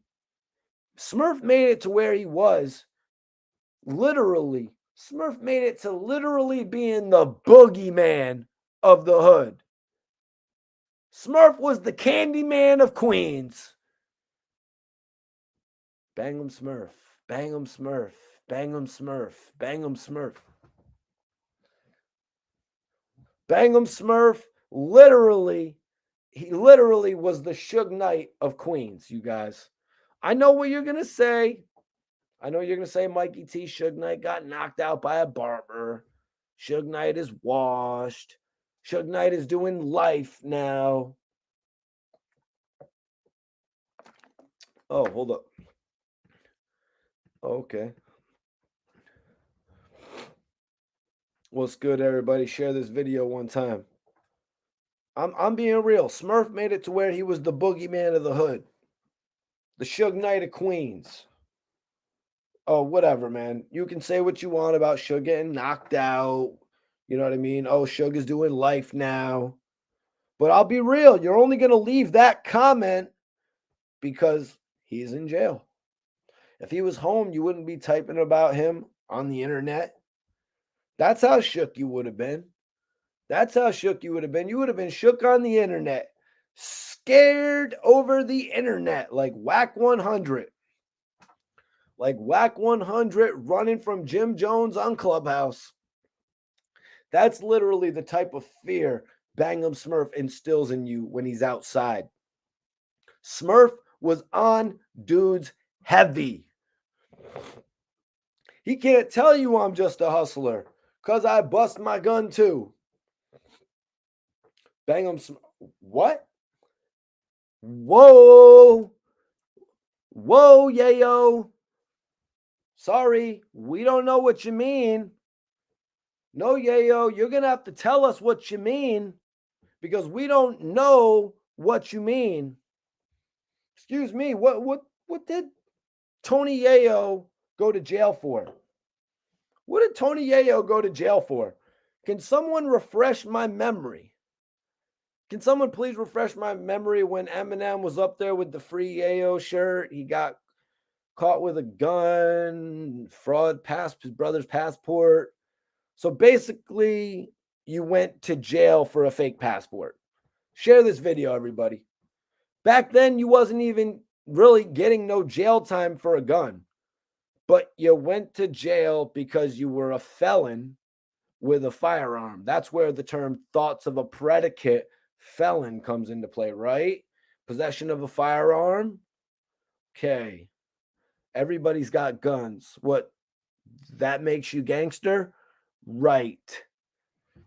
Smurf made it to where he was. Literally, Smurf made it to literally being the boogeyman of the hood. Smurf was the Candyman of Queens. Bang Em Smurf, Bang Em Smurf, Bang Em Smurf, Bang Em Smurf. Bang Em Smurf he literally was the Suge Knight of Queens, you guys. I know what you're going to say. I know you're going to say Mikey T, Suge Knight got knocked out by a barber. Suge Knight is washed. Suge Knight is doing life now. Oh, hold up. Okay. What's good, everybody? Share this video one time. I'm being real. Smurf made it to where he was the boogeyman of the hood. The Suge Knight of Queens. Oh, whatever, man. You can say what you want about Suge getting knocked out. You know what I mean? Oh, Suge is doing life now. But I'll be real. You're only going to leave that comment because he's in jail. If he was home, you wouldn't be typing about him on the internet. That's how shook you would have been. That's how shook you would have been. You would have been shook on the internet, scared over the internet like Whack 100. Like Whack 100 running from Jim Jones on Clubhouse. That's literally the type of fear Bang Em Smurf instills in you when he's outside. Smurf was on dudes heavy. He can't tell you I'm just a hustler because I bust my gun too. Bang Em Smurf. What? Whoa. Whoa, Yayo. Sorry, we don't know what you mean. No, Yayo, you're going to have to tell us what you mean because we don't know what you mean. Excuse me, what did Tony Yayo go to jail for? What did Tony Yayo go to jail for? Can someone refresh my memory? Can someone please refresh my memory when Eminem was up there with the free Yayo shirt? He got caught with a gun, fraud, his brother's passport. So basically, you went to jail for a fake passport. Share this video, everybody. Back then, you wasn't even really getting no jail time for a gun, but you went to jail because you were a felon with a firearm. That's where the term thoughts of a predicate felon comes into play, right? Possession of a firearm. Okay. Everybody's got guns. What? That makes you gangster? Right.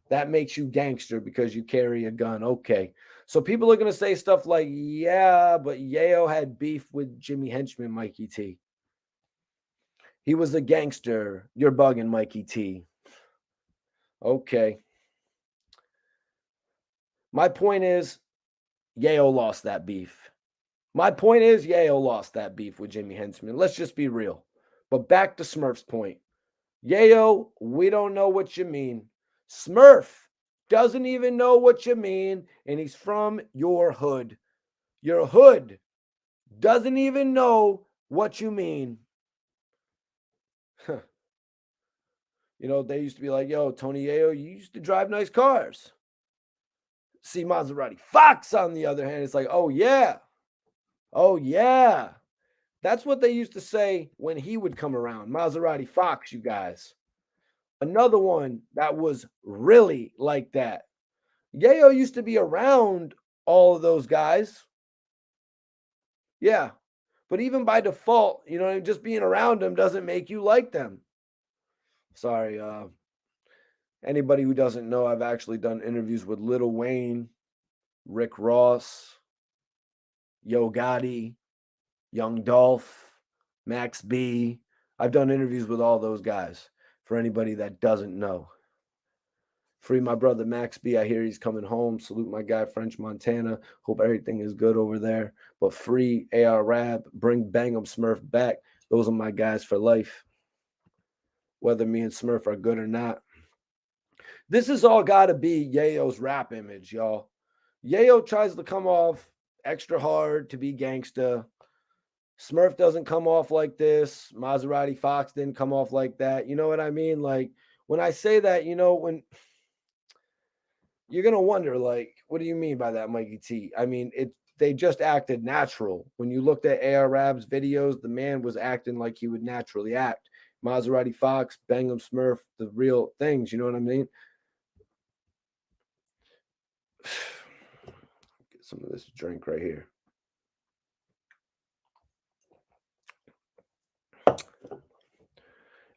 That makes you gangster because you carry a gun. Okay. So people are going to say stuff like, yeah, but Yayo had beef with Jimmy Henchman, Mikey T. He was a gangster. You're bugging, Mikey T. Okay. My point is, Yayo lost that beef. My point is, Yayo lost that beef with Jimmy Henchman. Let's just be real. But back to Smurf's point. Yayo, we don't know what you mean. Smurf doesn't even know what you mean, and he's from your hood. Your hood doesn't even know what you mean. You know, they used to be like, yo, Tony Yayo, you used to drive nice cars. See Maserati Fox, on the other hand, it's like, oh, yeah. Oh, yeah. That's what they used to say when he would come around. Maserati Fox, you guys. Another one that was really like that. Yayo used to be around all of those guys. Yeah. But even by default, you know, just being around them doesn't make you like them. Sorry. Anybody who doesn't know, I've actually done interviews with Lil Wayne, Rick Ross, Yo Gotti, Young Dolph, Max B. I've done interviews with all those guys for anybody that doesn't know. Free my brother Max B. I hear he's coming home. Salute my guy French Montana. Hope everything is good over there. But free AR Rab. Bring Bang Em Smurf back. Those are my guys for life. Whether me and Smurf are good or not. This has all got to be Yayo's rap image, y'all. Yayo tries to come off extra hard to be gangsta. Smurf doesn't come off like this. Maserati Fox didn't come off like that. You know what I mean? Like, when I say that, you know, when you're going to wonder, like, what do you mean by that, Mikey T? I mean, they just acted natural. When you looked at AR Rab's videos, the man was acting like he would naturally act. Maserati Fox, Bang Em Smurf, the real things, you know what I mean? Get some of this drink right here.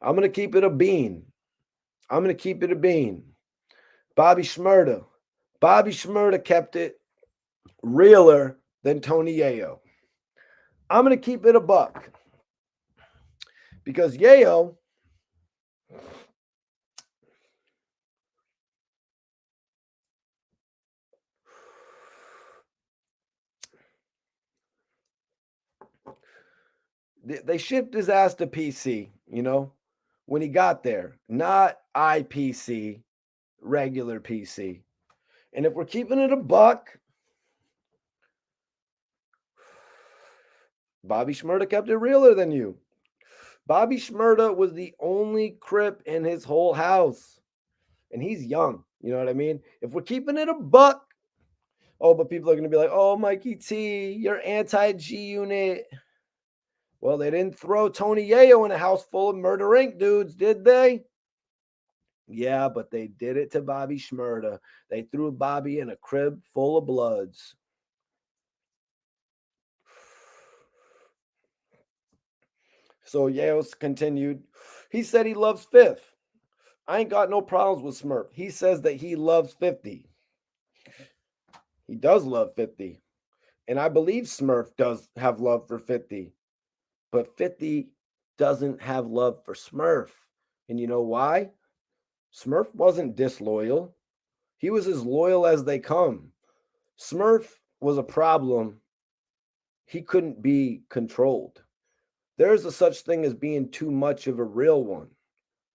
I'm going to keep it a bean. Bobby Shmurda. Bobby Shmurda kept it realer than Tony Yayo. I'm going to keep it a buck. Because Yayo, they shipped his ass to PC, you know, when he got there. Not IPC, regular PC. And if we're keeping it a buck, Bobby Shmurda kept it realer than you. Bobby Shmurda was the only Crip in his whole house. and he's young. You know what I mean? If we're keeping it a buck, oh, but people are going to be like, oh, Mikey T, you're anti G Unit. Well, they didn't throw Tony Yayo in a house full of Murder Inc. dudes, did they? Yeah, but they did it to Bobby Shmurda. They threw Bobby in a crib full of bloods. So Yayo's continued. He said he loves Fifth. I ain't got no problems with Smurf. He says that he loves 50. He does love 50. And I believe Smurf does have love for 50. But 50 doesn't have love for Smurf. And you know why? Smurf wasn't disloyal. He was as loyal as they come. Smurf was a problem. He couldn't be controlled. There's a such thing as being too much of a real one.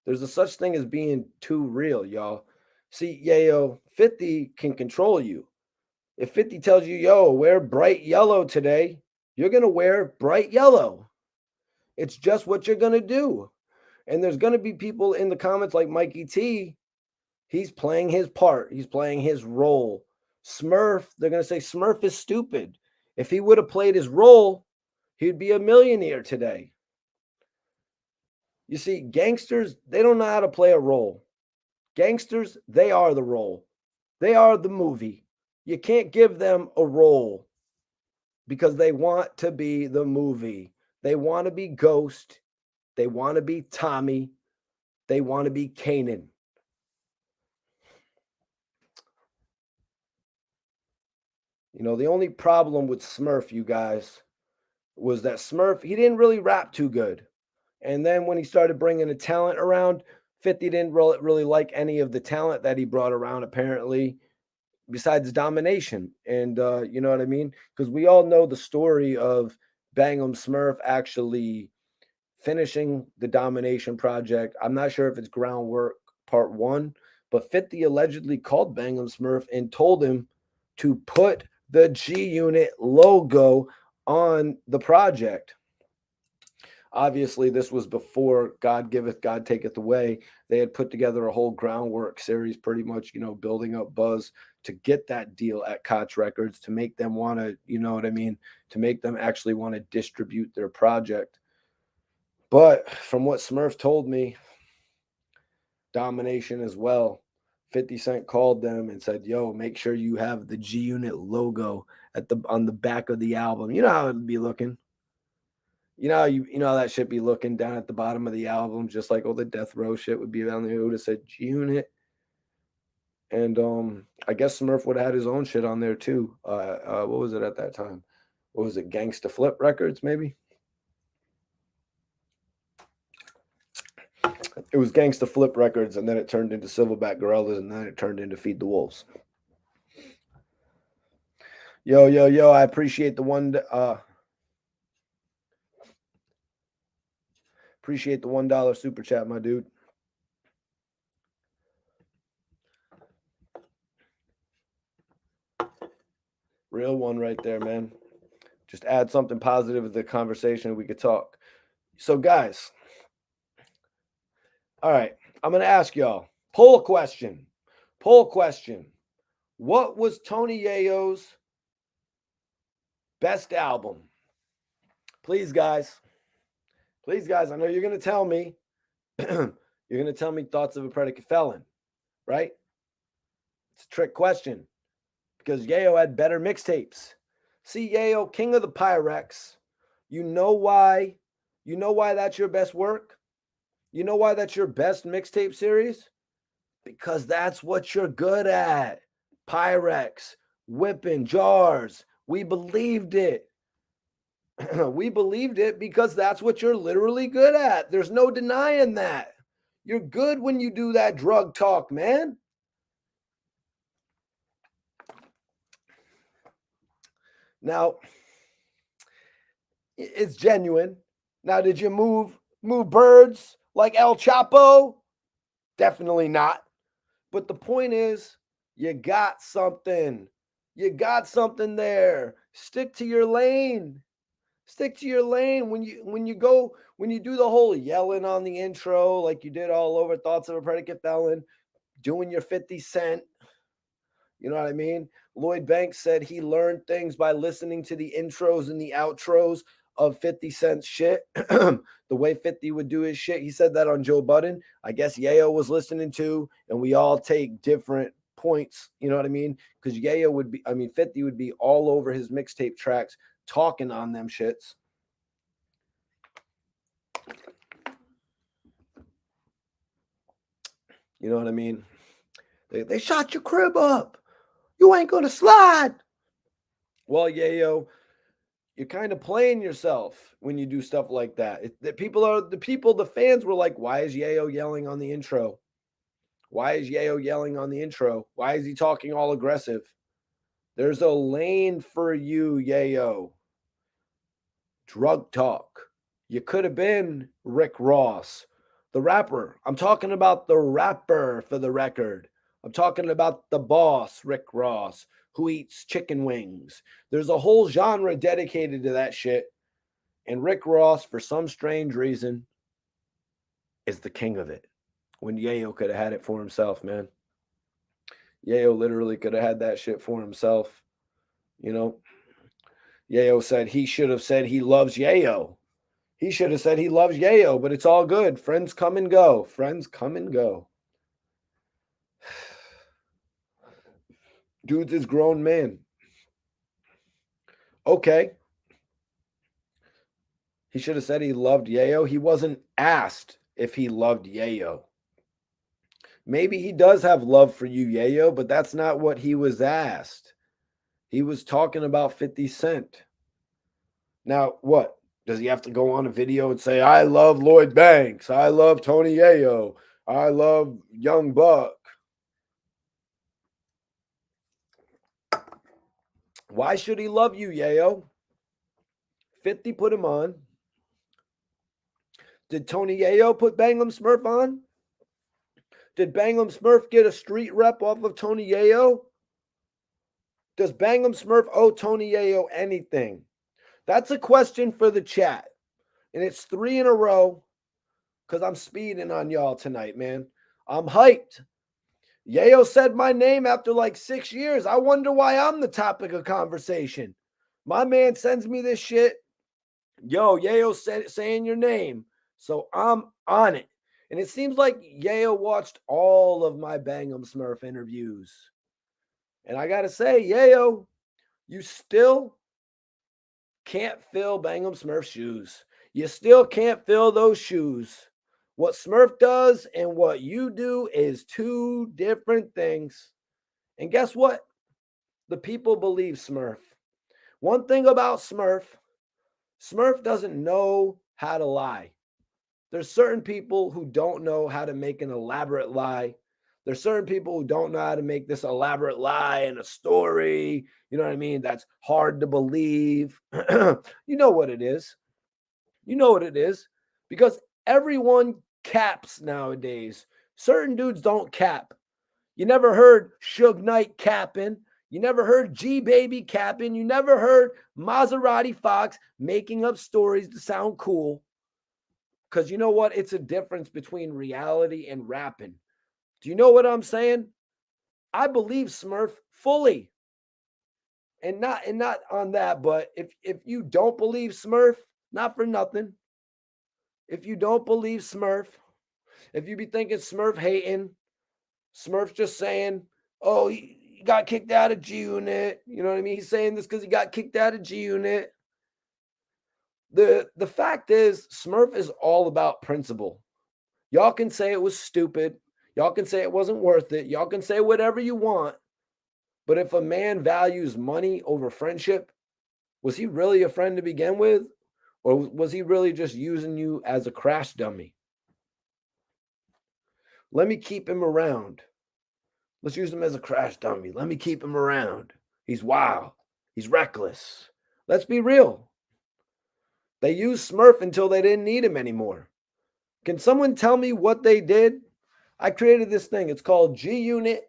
There's a such thing as being too real, y'all. See, Yayo, 50 can control you. If 50 tells you, yo, wear bright yellow today, you're going to wear bright yellow. It's just what you're going to do. And there's going to be people in the comments like Mikey T. He's playing his part. He's playing his role. Smurf, they're going to say Smurf is stupid. If he would have played his role, he'd be a millionaire today. You see, gangsters, they don't know how to play a role. Gangsters, they are the role. They are the movie. You can't give them a role because they want to be the movie. They want to be Ghost. They want to be Tommy. They want to be Kanan. You know, the only problem with Smurf, you guys, was that Smurf, he didn't really rap too good. And then when he started bringing the talent around, 50 didn't really like any of the talent that he brought around, apparently, besides domination. And you know what I mean? Because we all know the story of Bang Em Smurf actually finishing the domination project. I'm not sure if it's Groundwork Part 1, but 50 allegedly called Bang Em Smurf and told him to put the G Unit logo on the project. Obviously, this was before God Giveth, God Taketh Away. They had put together a whole Groundwork series, pretty much, you know, building up buzz to get that deal at Koch Records, to make them want to, you know what I mean, to make them actually want to distribute their project. But from what Smurf told me, domination as well. 50 Cent called them and said, yo, make sure you have the G Unit logo on the back of the album. You know how it'd be looking. You know how that shit be looking down at the bottom of the album, just like all the Death Row shit would be down there. It would have said G Unit. And I guess Smurf would have had his own shit on there too. What was it at that time? What was it? Gangsta Flip Records, maybe? It was Gangsta Flip Records, and then it turned into Silverback Gorillas, and then it turned into Feed the Wolves. Yo, I appreciate the $1 super chat, my dude. Real one right there, man. Just add something positive to the conversation. We could talk. So, guys, all right, I'm going to ask y'all. Poll question. What was Tony Yayo's best album? Please, guys. I know you're going to tell me. You're going to tell me Thoughts of a Predicate Felon, right? It's a trick question because Yayo had better mixtapes. See, Yayo, King of the Pyrex. You know why? You know why that's your best work? You know why that's your best mixtape series? Because that's what you're good at. Pyrex, whipping jars. We believed it. We believed it because that's what you're literally good at. There's no denying that. You're good when you do that drug talk, man. Now, it's genuine. Now, did you move birds like El Chapo? Definitely not. But the point is, you got something. You got something there. Stick to your lane. Stick to your lane. When you do the whole yelling on the intro like you did all over Thoughts of a Predicate Felon, doing your 50 Cent. You know what I mean? Lloyd Banks said he learned things by listening to the intros and the outros of 50 Cent's shit. The way 50 would do his shit. He said that on Joe Budden. I guess Yayo was listening to, and we all take different points. You know what I mean? Because Yayo would be, 50 would be all over his mixtape tracks talking on them shits. You know what I mean? They shot your crib up. You ain't gonna slide. Well, Yayo, you're kind of playing yourself when you do stuff like that. The fans were like, why is Yayo yelling on the intro? Why is Yayo yelling on the intro? Why is he talking all aggressive? There's a lane for you, Yayo. Drug talk. You could have been Rick Ross, the rapper. I'm talking about the rapper for the record. I'm talking about the boss, Rick Ross, who eats chicken wings. There's a whole genre dedicated to that shit. And Rick Ross, for some strange reason, is the king of it. When Yayo could have had it for himself, man. Yayo literally could have had that shit for himself. You know, Yayo said he should have said he loves Yayo. He should have said he loves Yayo, but it's all good. Friends come and go. Friends come and go. Dude's is grown man. Okay. He should have said he loved Yayo. He wasn't asked if he loved Yayo. Maybe he does have love for you, Yayo, but that's not what he was asked. He was talking about 50 Cent. Now, what? Does he have to go on a video and say, I love Lloyd Banks. I love Tony Yayo. I love Young Buck. Why should he love you, Yayo? 50 put him on. Did Tony Yayo put Bang Em Smurf on? Did Bang Em Smurf get a street rep off of Tony Yayo? Does Bang Em Smurf owe Tony Yayo anything? That's a question for the chat. And it's 3 in a row because I'm speeding on y'all tonight, man. I'm hyped. Yayo said my name after like 6 years. I wonder why I'm the topic of conversation. My man sends me this shit. Yo, Yayo said saying your name. So I'm on it. And it seems like Yayo watched all of my Bang Em Smurf interviews. And I got to say, Yayo, you still can't fill Bang Em Smurf's shoes. You still can't fill those shoes. What Smurf does and what you do is 2 different things. And guess what? The people believe Smurf. One thing about Smurf doesn't know how to lie. There's certain people who don't know how to make an elaborate lie. There's certain people who don't know how to make this elaborate lie in a story. You know what I mean? That's hard to believe. You know what it is. You know what it is. Because everyone caps nowadays. Certain dudes don't cap. You never heard Suge Knight capping. You never heard G Baby capping. You never heard Maserati Fox making up stories to sound cool. Because you know what? It's a difference between reality and rapping. Do you know what I'm saying? I believe Smurf fully. And not on that, but if you don't believe Smurf, not for nothing. If you don't believe Smurf, if you be thinking Smurf hating, Smurf just saying, oh, he got kicked out of G Unit. You know what I mean? He's saying this because he got kicked out of G Unit. The fact is, Smurf is all about principle. Y'all can say it was stupid. Y'all can say it wasn't worth it. Y'all can say whatever you want. But if a man values money over friendship, was he really a friend to begin with? Or was he really just using you as a crash dummy? Let me keep him around. Let's use him as a crash dummy. Let me keep him around. He's wild. He's reckless. Let's be real. They used Smurf until they didn't need him anymore. Can someone tell me what they did? I created this thing. It's called G Unit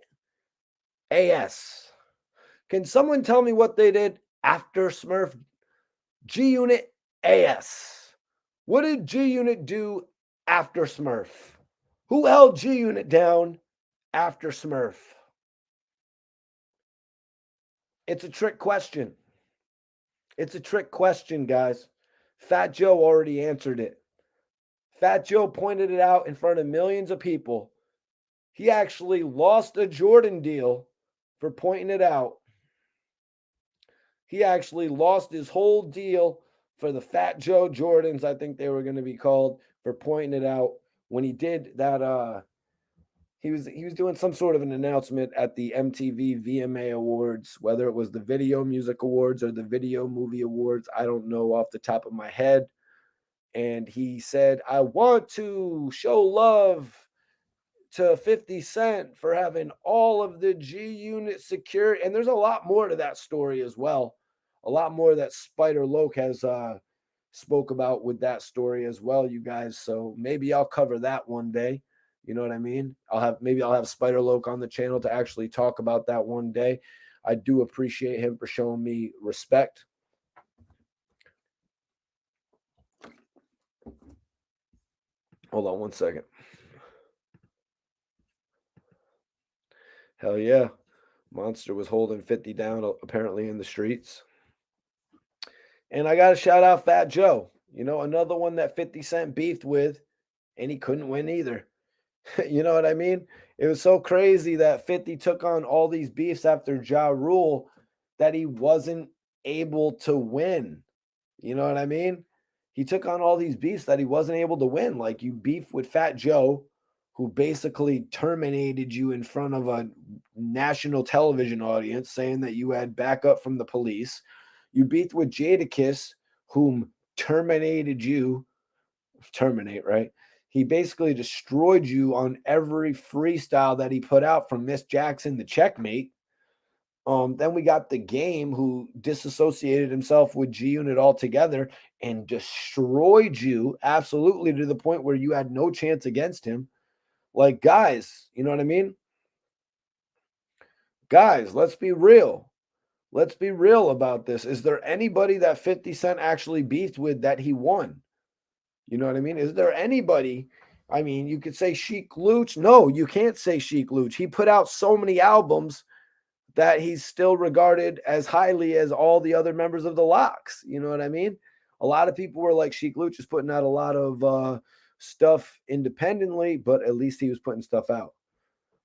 AS. Can someone tell me what they did after Smurf? G Unit AS. What did G Unit do after Smurf? Who held G Unit down after Smurf? It's a trick question. It's a trick question, guys. Fat Joe already answered it. Fat Joe pointed it out in front of millions of people. He actually lost a Jordan deal for pointing it out. He actually lost his whole deal for the Fat Joe Jordans, I think they were going to be called, for pointing it out when he did that. He was doing some sort of an announcement at the MTV VMA Awards, whether it was the Video Music Awards or the Video Movie Awards, I don't know off the top of my head. And he said, "I want to show love to 50 Cent for having all of the G Unit secure." And there's a lot more to that story as well. A lot more that Spider Loke has spoke about with that story as well, you guys. So maybe I'll cover that one day. You know what I mean? I'll have Spider Loke on the channel to actually talk about that one day. I do appreciate him for showing me respect. Hold on one second. Hell yeah. Monster was holding 50 down apparently in the streets. And I got to shout out Fat Joe. You know, another one that 50 Cent beefed with, and he couldn't win either. You know what I mean? It was so crazy that 50 took on all these beefs after Ja Rule that he wasn't able to win. You know what I mean? He took on all these beefs that he wasn't able to win. Like you beef with Fat Joe, who basically terminated you in front of a national television audience, saying that you had backup from the police. You beefed with Jadakiss, whom terminated you. Terminate, right? He basically destroyed you on every freestyle that he put out from Miss Jackson, the Checkmate. Then we got The Game, who disassociated himself with G Unit altogether and destroyed you absolutely to the point where you had no chance against him. Like, guys, you know what I mean? Guys, let's be real. Let's be real about this. Is there anybody that 50 Cent actually beefed with that he won? You know what I mean? Is there anybody? I mean, you could say Sheik Luch. No, you can't say Sheik Luch. He put out so many albums that he's still regarded as highly as all the other members of the Locks. You know what I mean? A lot of people were like, Sheik Luch is putting out a lot of stuff independently, but at least he was putting stuff out.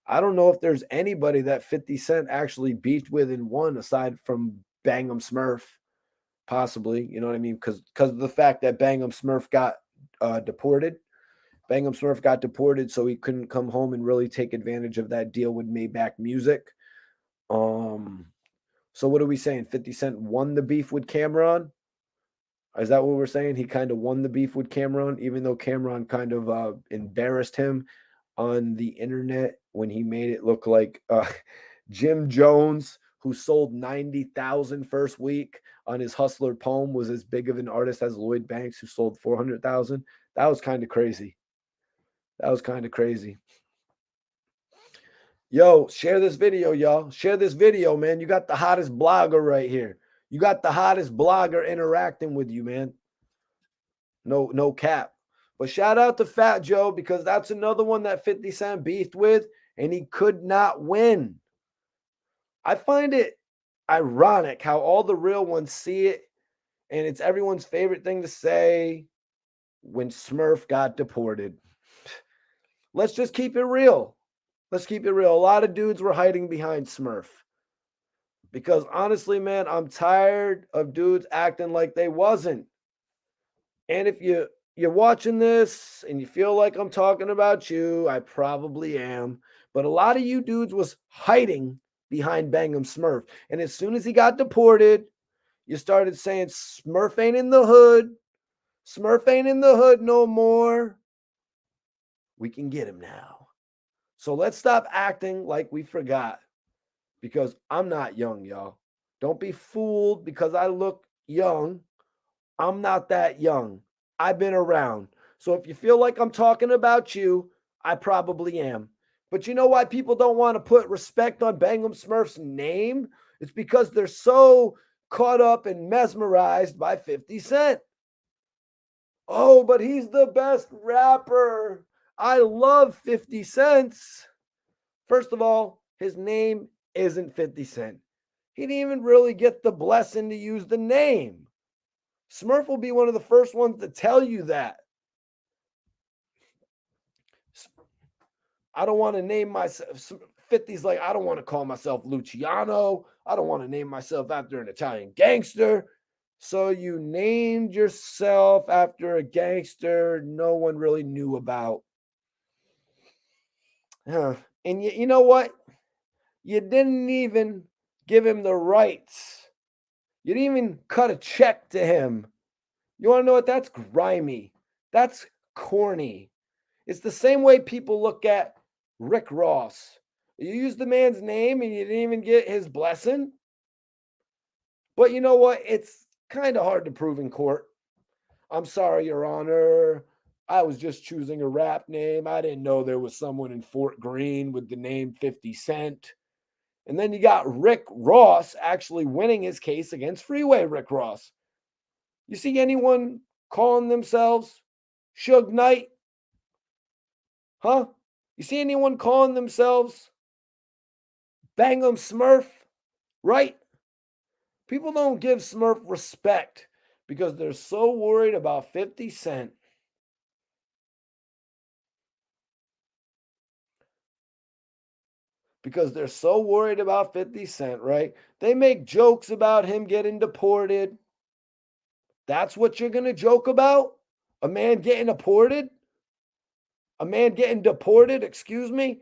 I don't know if there's anybody that 50 Cent actually beefed with and won aside from Bang Em Smurf, possibly. You know what I mean? Because of the fact that Bang Em Smurf got deported. Bang Em Smurf got deported, so he couldn't come home and really take advantage of that deal with Maybach Music. So what are we saying? 50 Cent won the beef with Cameron? Is that what we're saying? He kind of won the beef with Cameron, even though Cameron kind of embarrassed him on the internet when he made it look like Jim Jones, who sold 90,000 first week on his Hustler poem, was as big of an artist as Lloyd Banks, who sold 400,000. That was kind of crazy. That was kind of crazy. Yo, share this video, y'all. Share this video, man. You got the hottest blogger right here. You got the hottest blogger interacting with you, man. No cap. But shout out to Fat Joe, because that's another one that 50 Cent beefed with, and he could not win. I find it ironic how all the real ones see it, and it's everyone's favorite thing to say when Smurf got deported. Let's just keep it real. Let's keep it real. A lot of dudes were hiding behind Smurf. Because honestly, man, I'm tired of dudes acting like they wasn't. And if you're watching this and you feel like I'm talking about you, I probably am. But a lot of you dudes was hiding behind Bang Em Smurf. And as soon as he got deported, you started saying Smurf ain't in the hood. Smurf ain't in the hood no more. We can get him now. So let's stop acting like we forgot, because I'm not young, y'all. Don't be fooled because I look young. I'm not that young. I've been around. So if you feel like I'm talking about you, I probably am. But you know why people don't want to put respect on Bang Em Smurf's name? It's because they're so caught up and mesmerized by 50 Cent. Oh, but he's the best rapper. I love 50 Cent. First of all, his name isn't 50 Cent. He didn't even really get the blessing to use the name. Smurf will be one of the first ones to tell you that. I don't want to name myself 50's like, I don't want to call myself Luciano. I don't want to name myself after an Italian gangster. So you named yourself after a gangster no one really knew about. And you know what? You didn't even give him the rights. You didn't even cut a check to him. You want to know what? That's grimy. That's corny. It's the same way people look at Rick Ross. You used the man's name and you didn't even get his blessing. But you know what? It's kind of hard to prove in court. I'm sorry, Your Honor. I was just choosing a rap name. I didn't know there was someone in Fort Greene with the name 50 Cent. And then you got Rick Ross actually winning his case against Freeway Rick Ross. You see anyone calling themselves Suge Knight? Huh? You see anyone calling themselves Bang Em Smurf? Right? People don't give Smurf respect because they're so worried about 50 Cent. Because they're so worried about 50 Cent, right? They make jokes about him getting deported. That's what you're going to joke about? A man getting deported? A man getting deported, excuse me?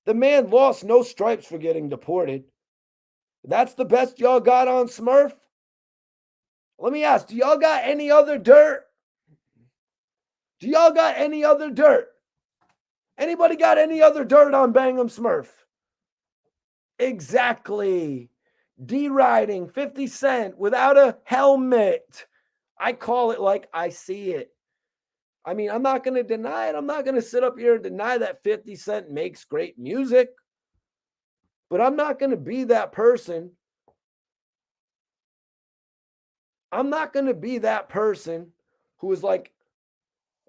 The man lost no stripes for getting deported. That's the best y'all got on Smurf? Let me ask, do y'all got any other dirt? Do y'all got any other dirt? Anybody got any other dirt on Bang Em Smurf? Exactly. D-riding 50 Cent without a helmet. I call it like I see it. I mean, I'm not going to deny it. I'm not going to sit up here and deny that 50 Cent makes great music. But I'm not going to be that person. I'm not going to be that person who is like,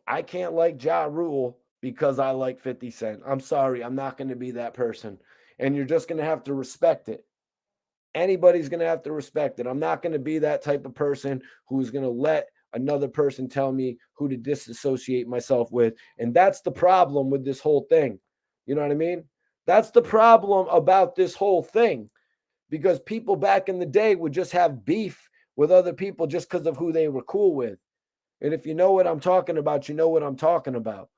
I can't like Ja Rule because I like 50 Cent. I'm sorry. I'm not going to be that person. And you're just going to have to respect it. Anybody's going to have to respect it. I'm not going to be that type of person who's going to let another person tell me who to disassociate myself with. And that's the problem with this whole thing. You know what I mean? That's the problem about this whole thing. Because people back in the day would just have beef with other people just because of who they were cool with. And if you know what I'm talking about, you know what I'm talking about.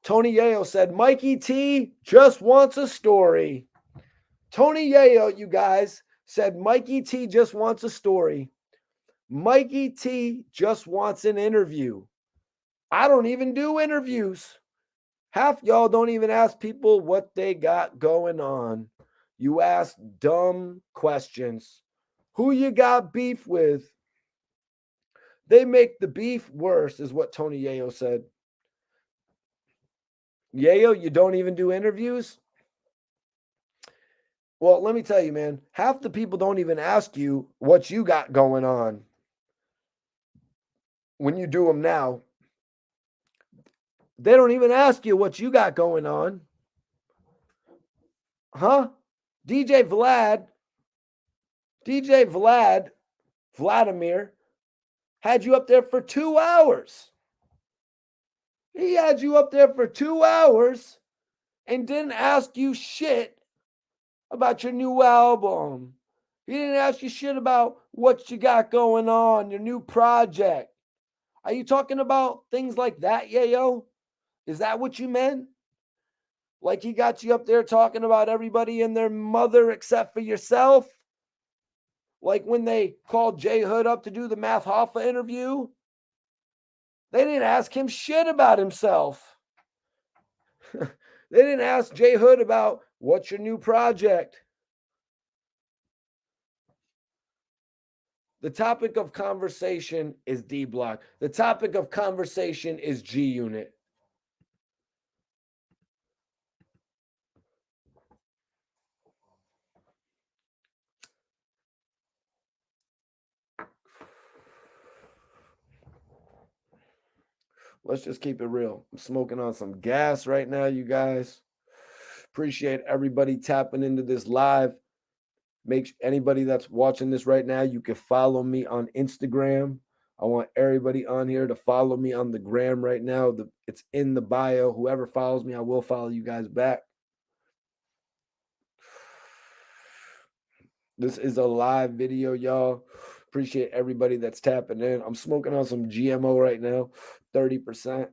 Tony Yayo said, Mikey T just wants a story. Tony Yayo, you guys, said Mikey T just wants a story. Mikey T just wants an interview. I don't even do interviews. Half y'all don't even ask people what they got going on. You ask dumb questions. Who you got beef with? They make the beef worse, is what Tony Yayo said. Yayo, you don't even do interviews? Well, let me tell you, man, half the people don't even ask you what you got going on when you do them now. They don't even ask you what you got going on. Huh? DJ Vladimir, had you up there for 2 hours. He had you up there for 2 hours and didn't ask you shit about your new album. He didn't ask you shit about what you got going on, your new project. Are you talking about things like that, Yayo? Is that what you meant? Like he got you up there talking about everybody and their mother except for yourself? Like when they called J Hood up to do the Math Hoffa interview? They didn't ask him shit about himself. They didn't ask J Hood about what's your new project. The topic of conversation is D Block. The topic of conversation is G Unit. Let's just keep it real. I'm smoking on some gas right now, you guys. Appreciate everybody tapping into this live. Make anybody that's watching this right now, you can follow me on Instagram. I want everybody on here to follow me on the gram right now. It's in the bio. Whoever follows me, I will follow you guys back. This is a live video, y'all. Appreciate everybody that's tapping in. I'm smoking on some GMO right now, 30%.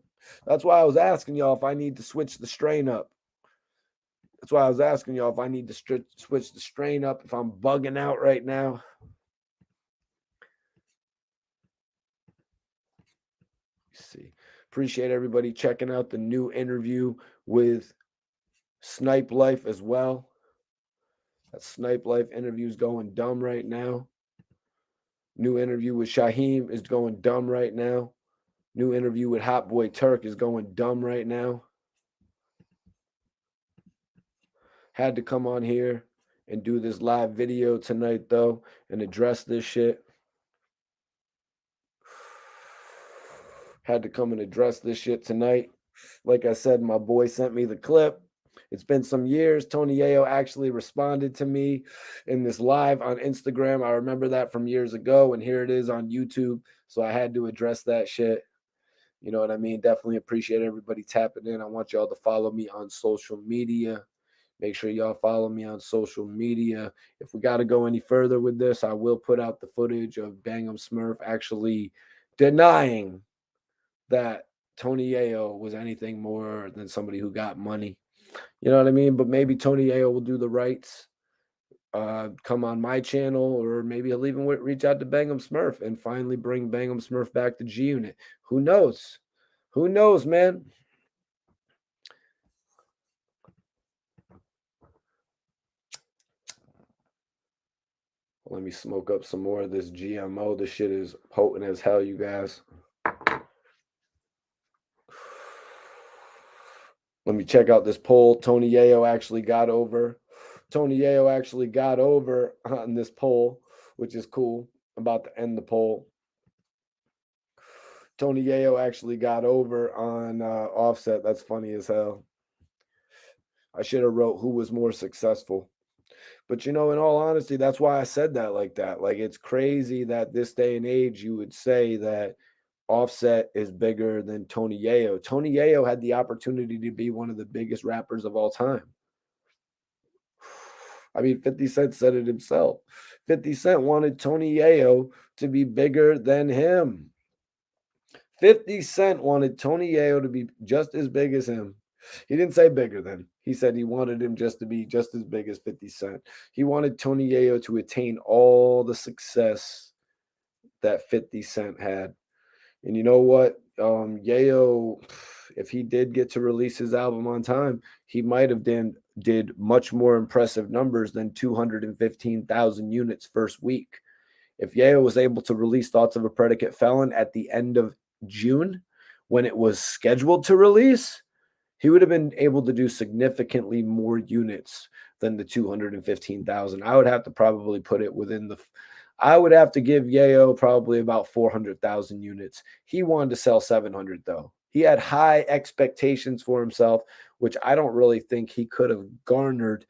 That's why I was asking y'all if I need to switch the strain up. That's why I was asking y'all if I need to switch the strain up, if I'm bugging out right now. Let's see. Appreciate everybody checking out the new interview with Snipe Life as well. That Snipe Life interview is going dumb right now. New interview with Shaheem is going dumb right now. New interview with Hot Boy Turk is going dumb right now. Had to come on here and do this live video tonight, though, and address this shit. Had to come and address this shit tonight. Like I said, my boy sent me the clip. It's been some years. Tony Yayo actually responded to me in this live on Instagram. I remember that from years ago, and here it is on YouTube. So I had to address that shit. You know what I mean? Definitely appreciate everybody tapping in. I want y'all to follow me on social media. Make sure y'all follow me on social media. If we got to go any further with this, I will put out the footage of Bang Em Smurf actually denying that Tony Yayo was anything more than somebody who got money. You know what I mean? But maybe Tony Yayo will do the rights, come on my channel, or maybe he'll even reach out to Bang Em Smurf and finally bring Bang Em Smurf back to G Unit. Who knows? Who knows, man? Let me smoke up some more of this GMO. This shit is potent as hell, you guys. Let me check out this poll. Tony Yayo actually got over. Tony Yayo actually got over on this poll, which is cool. I'm about to end the poll. Tony Yayo actually got over on Offset. That's funny as hell. I should have wrote who was more successful. But, you know, in all honesty, that's why I said that like that. Like, it's crazy that this day and age you would say that Offset is bigger than Tony Yayo. Tony Yayo had the opportunity to be one of the biggest rappers of all time. I mean, 50 Cent said it himself. 50 Cent wanted Tony Yayo to be bigger than him. 50 Cent wanted Tony Yayo to be just as big as him. He didn't say bigger than. He said he wanted him just to be just as big as 50 Cent. He wanted Tony Yayo to attain all the success that 50 Cent had. And you know what? Yayo, if he did get to release his album on time, he might have did much more impressive numbers than 215,000 units first week. If Yayo was able to release Thoughts of a Predicate Felon at the end of June, when it was scheduled to release, he would have been able to do significantly more units than the 215,000. I would have to probably put it within the I would have to give Yayo probably about 400,000 units. He wanted to sell 700 though. He had high expectations for himself, which I don't really think he could have garnered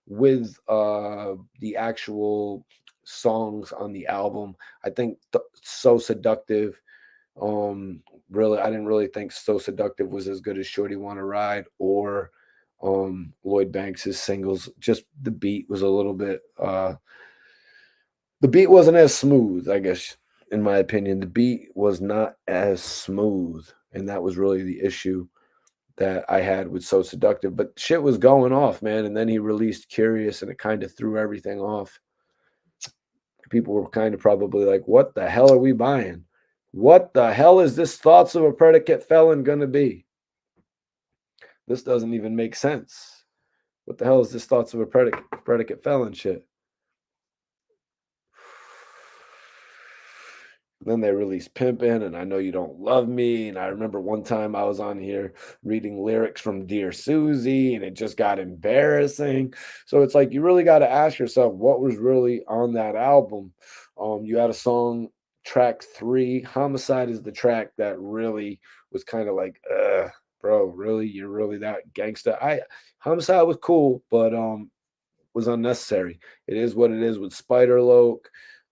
with the actual songs on the album. I think So Seductive, really, I didn't really think So Seductive was as good as Shorty Wanna Ride or Lloyd Banks' singles. Just the beat was a little bit the beat wasn't as smooth, I guess, in my opinion. The beat was not as smooth, and that was really the issue that I had with So Seductive. But shit was going off, man, and then he released Curious, and it kind of threw everything off. People were kind of probably like, what the hell are we buying? What the hell is this Thoughts of a Predicate Felon going to be? This doesn't even make sense. What the hell is this Thoughts of a Predicate Felon shit? Then they released Pimpin' and I Know You Don't Love Me. And I remember one time I was on here reading lyrics from Dear Susie and it just got embarrassing. So it's like you really got to ask yourself what was really on that album. You had a song, track 3. Homicide is the track that really was kind of like, Bro, really? You're really that gangster? Homicide was cool, but was unnecessary. It is what it is with Spiderloke.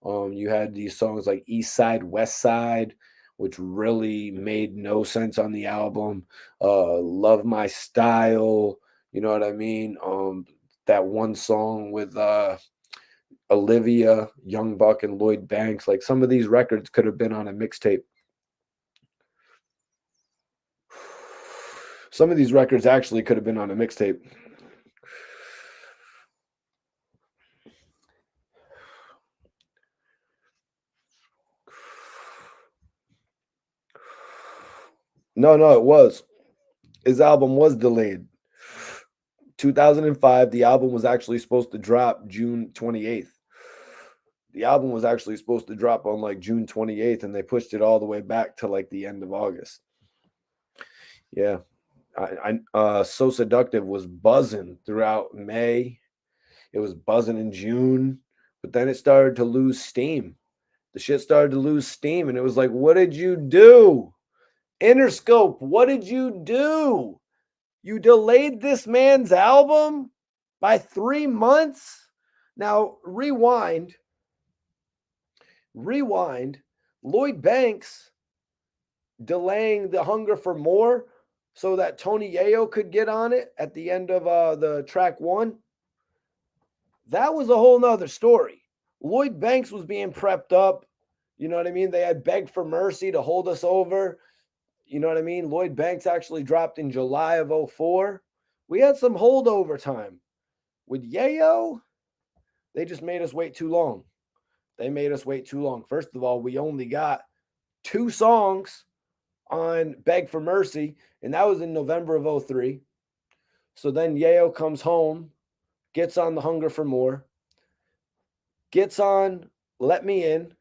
You had these songs like East Side, West Side, which really made no sense on the album. Love My Style, you know what I mean? That one song with Olivia, Young Buck, and Lloyd Banks. Like some of these records could have been on a mixtape. Some of these records actually could have been on a mixtape. No, it was. His album was delayed. 2005, the album was actually supposed to drop June 28th. The album was actually supposed to drop on like June 28th, and they pushed it all the way back to like the end of August. Yeah. So Seductive was buzzing throughout May. It was buzzing in June, but then it started to lose steam. The shit started to lose steam, and it was like, what did you do? Interscope, what did you do? You delayed this man's album by 3 months? Now, rewind. Lloyd Banks delaying The Hunger for More so that Tony Yayo could get on it at the end of the track 1. That was a whole nother story. Lloyd Banks was being prepped up. You know what I mean? They had begged for mercy to hold us over. You know what I mean? Lloyd Banks actually dropped in July of 04. We had some holdover time. With Yayo, they just made us wait too long. First of all, we only got 2 songs on Beg for Mercy, and that was in November of 03. So then Yayo comes home, gets on The Hunger for More, gets on Let Me In.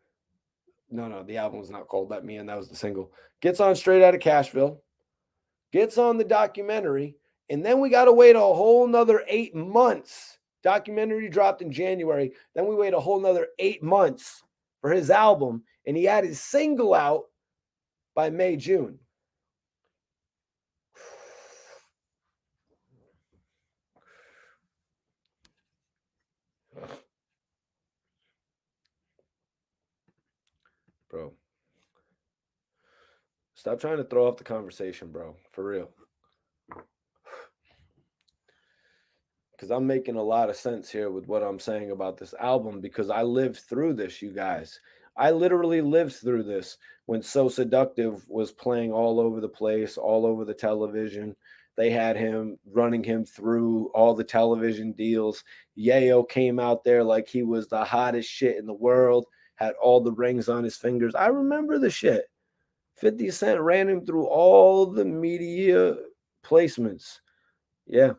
No, the album was not called Let Me In. That was the single. Gets on Straight Outta Cashville, gets on the documentary, and then we got to wait a whole nother 8 months. Documentary dropped in January. Then we wait a whole nother 8 months for his album, and he had his single out by May, June. Bro, stop trying to throw off the conversation, bro. For real. Because I'm making a lot of sense here with what I'm saying about this album because I lived through this, you guys. I literally lived through this when So Seductive was playing all over the place, all over the television. They had him running him through all the television deals. Yayo came out there like he was the hottest shit in the world, had all the rings on his fingers. I remember the shit. 50 Cent ran him through all the media placements. Yeah.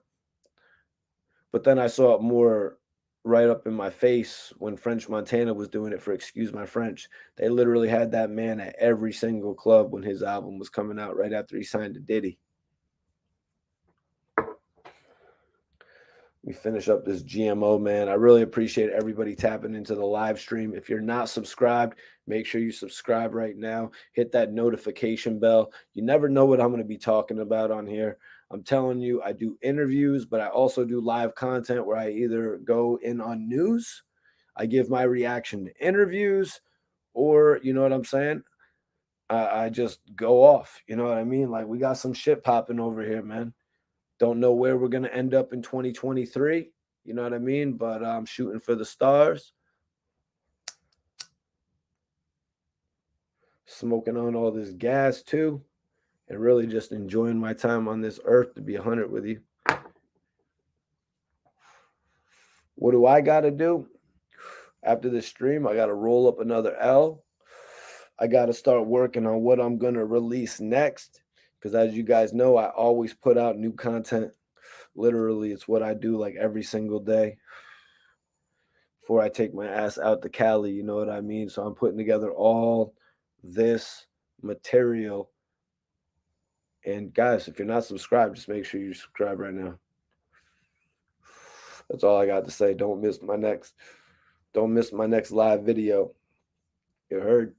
But then I saw it more right up in my face when French Montana was doing it for Excuse My French. They literally had that man at every single club when his album was coming out right after he signed to Diddy. We finish up this GMO, man. I really appreciate everybody tapping into the live stream. If you're not subscribed, make sure you subscribe right now. Hit that notification bell. You never know what I'm going to be talking about on here. I'm telling you, I do interviews, but I also do live content where I either go in on news, I give my reaction to interviews, or you know what I'm saying? I just go off. You know what I mean? Like we got some shit popping over here, man. Don't know where we're going to end up in 2023. You know what I mean? But I'm shooting for the stars. Smoking on all this gas too. And really just enjoying my time on this earth, to be 100 with you. What do I got to do? After this stream, I got to roll up another L. I got to start working on what I'm going to release next. Because as you guys know, I always put out new content. Literally, it's what I do like every single day before I take my ass out to Cali. You know what I mean? So I'm putting together all this material. And guys, if you're not subscribed, just make sure you subscribe right now. That's all I got to say. Don't miss my next live video. You heard?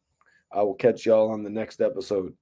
I will catch y'all on the next episode.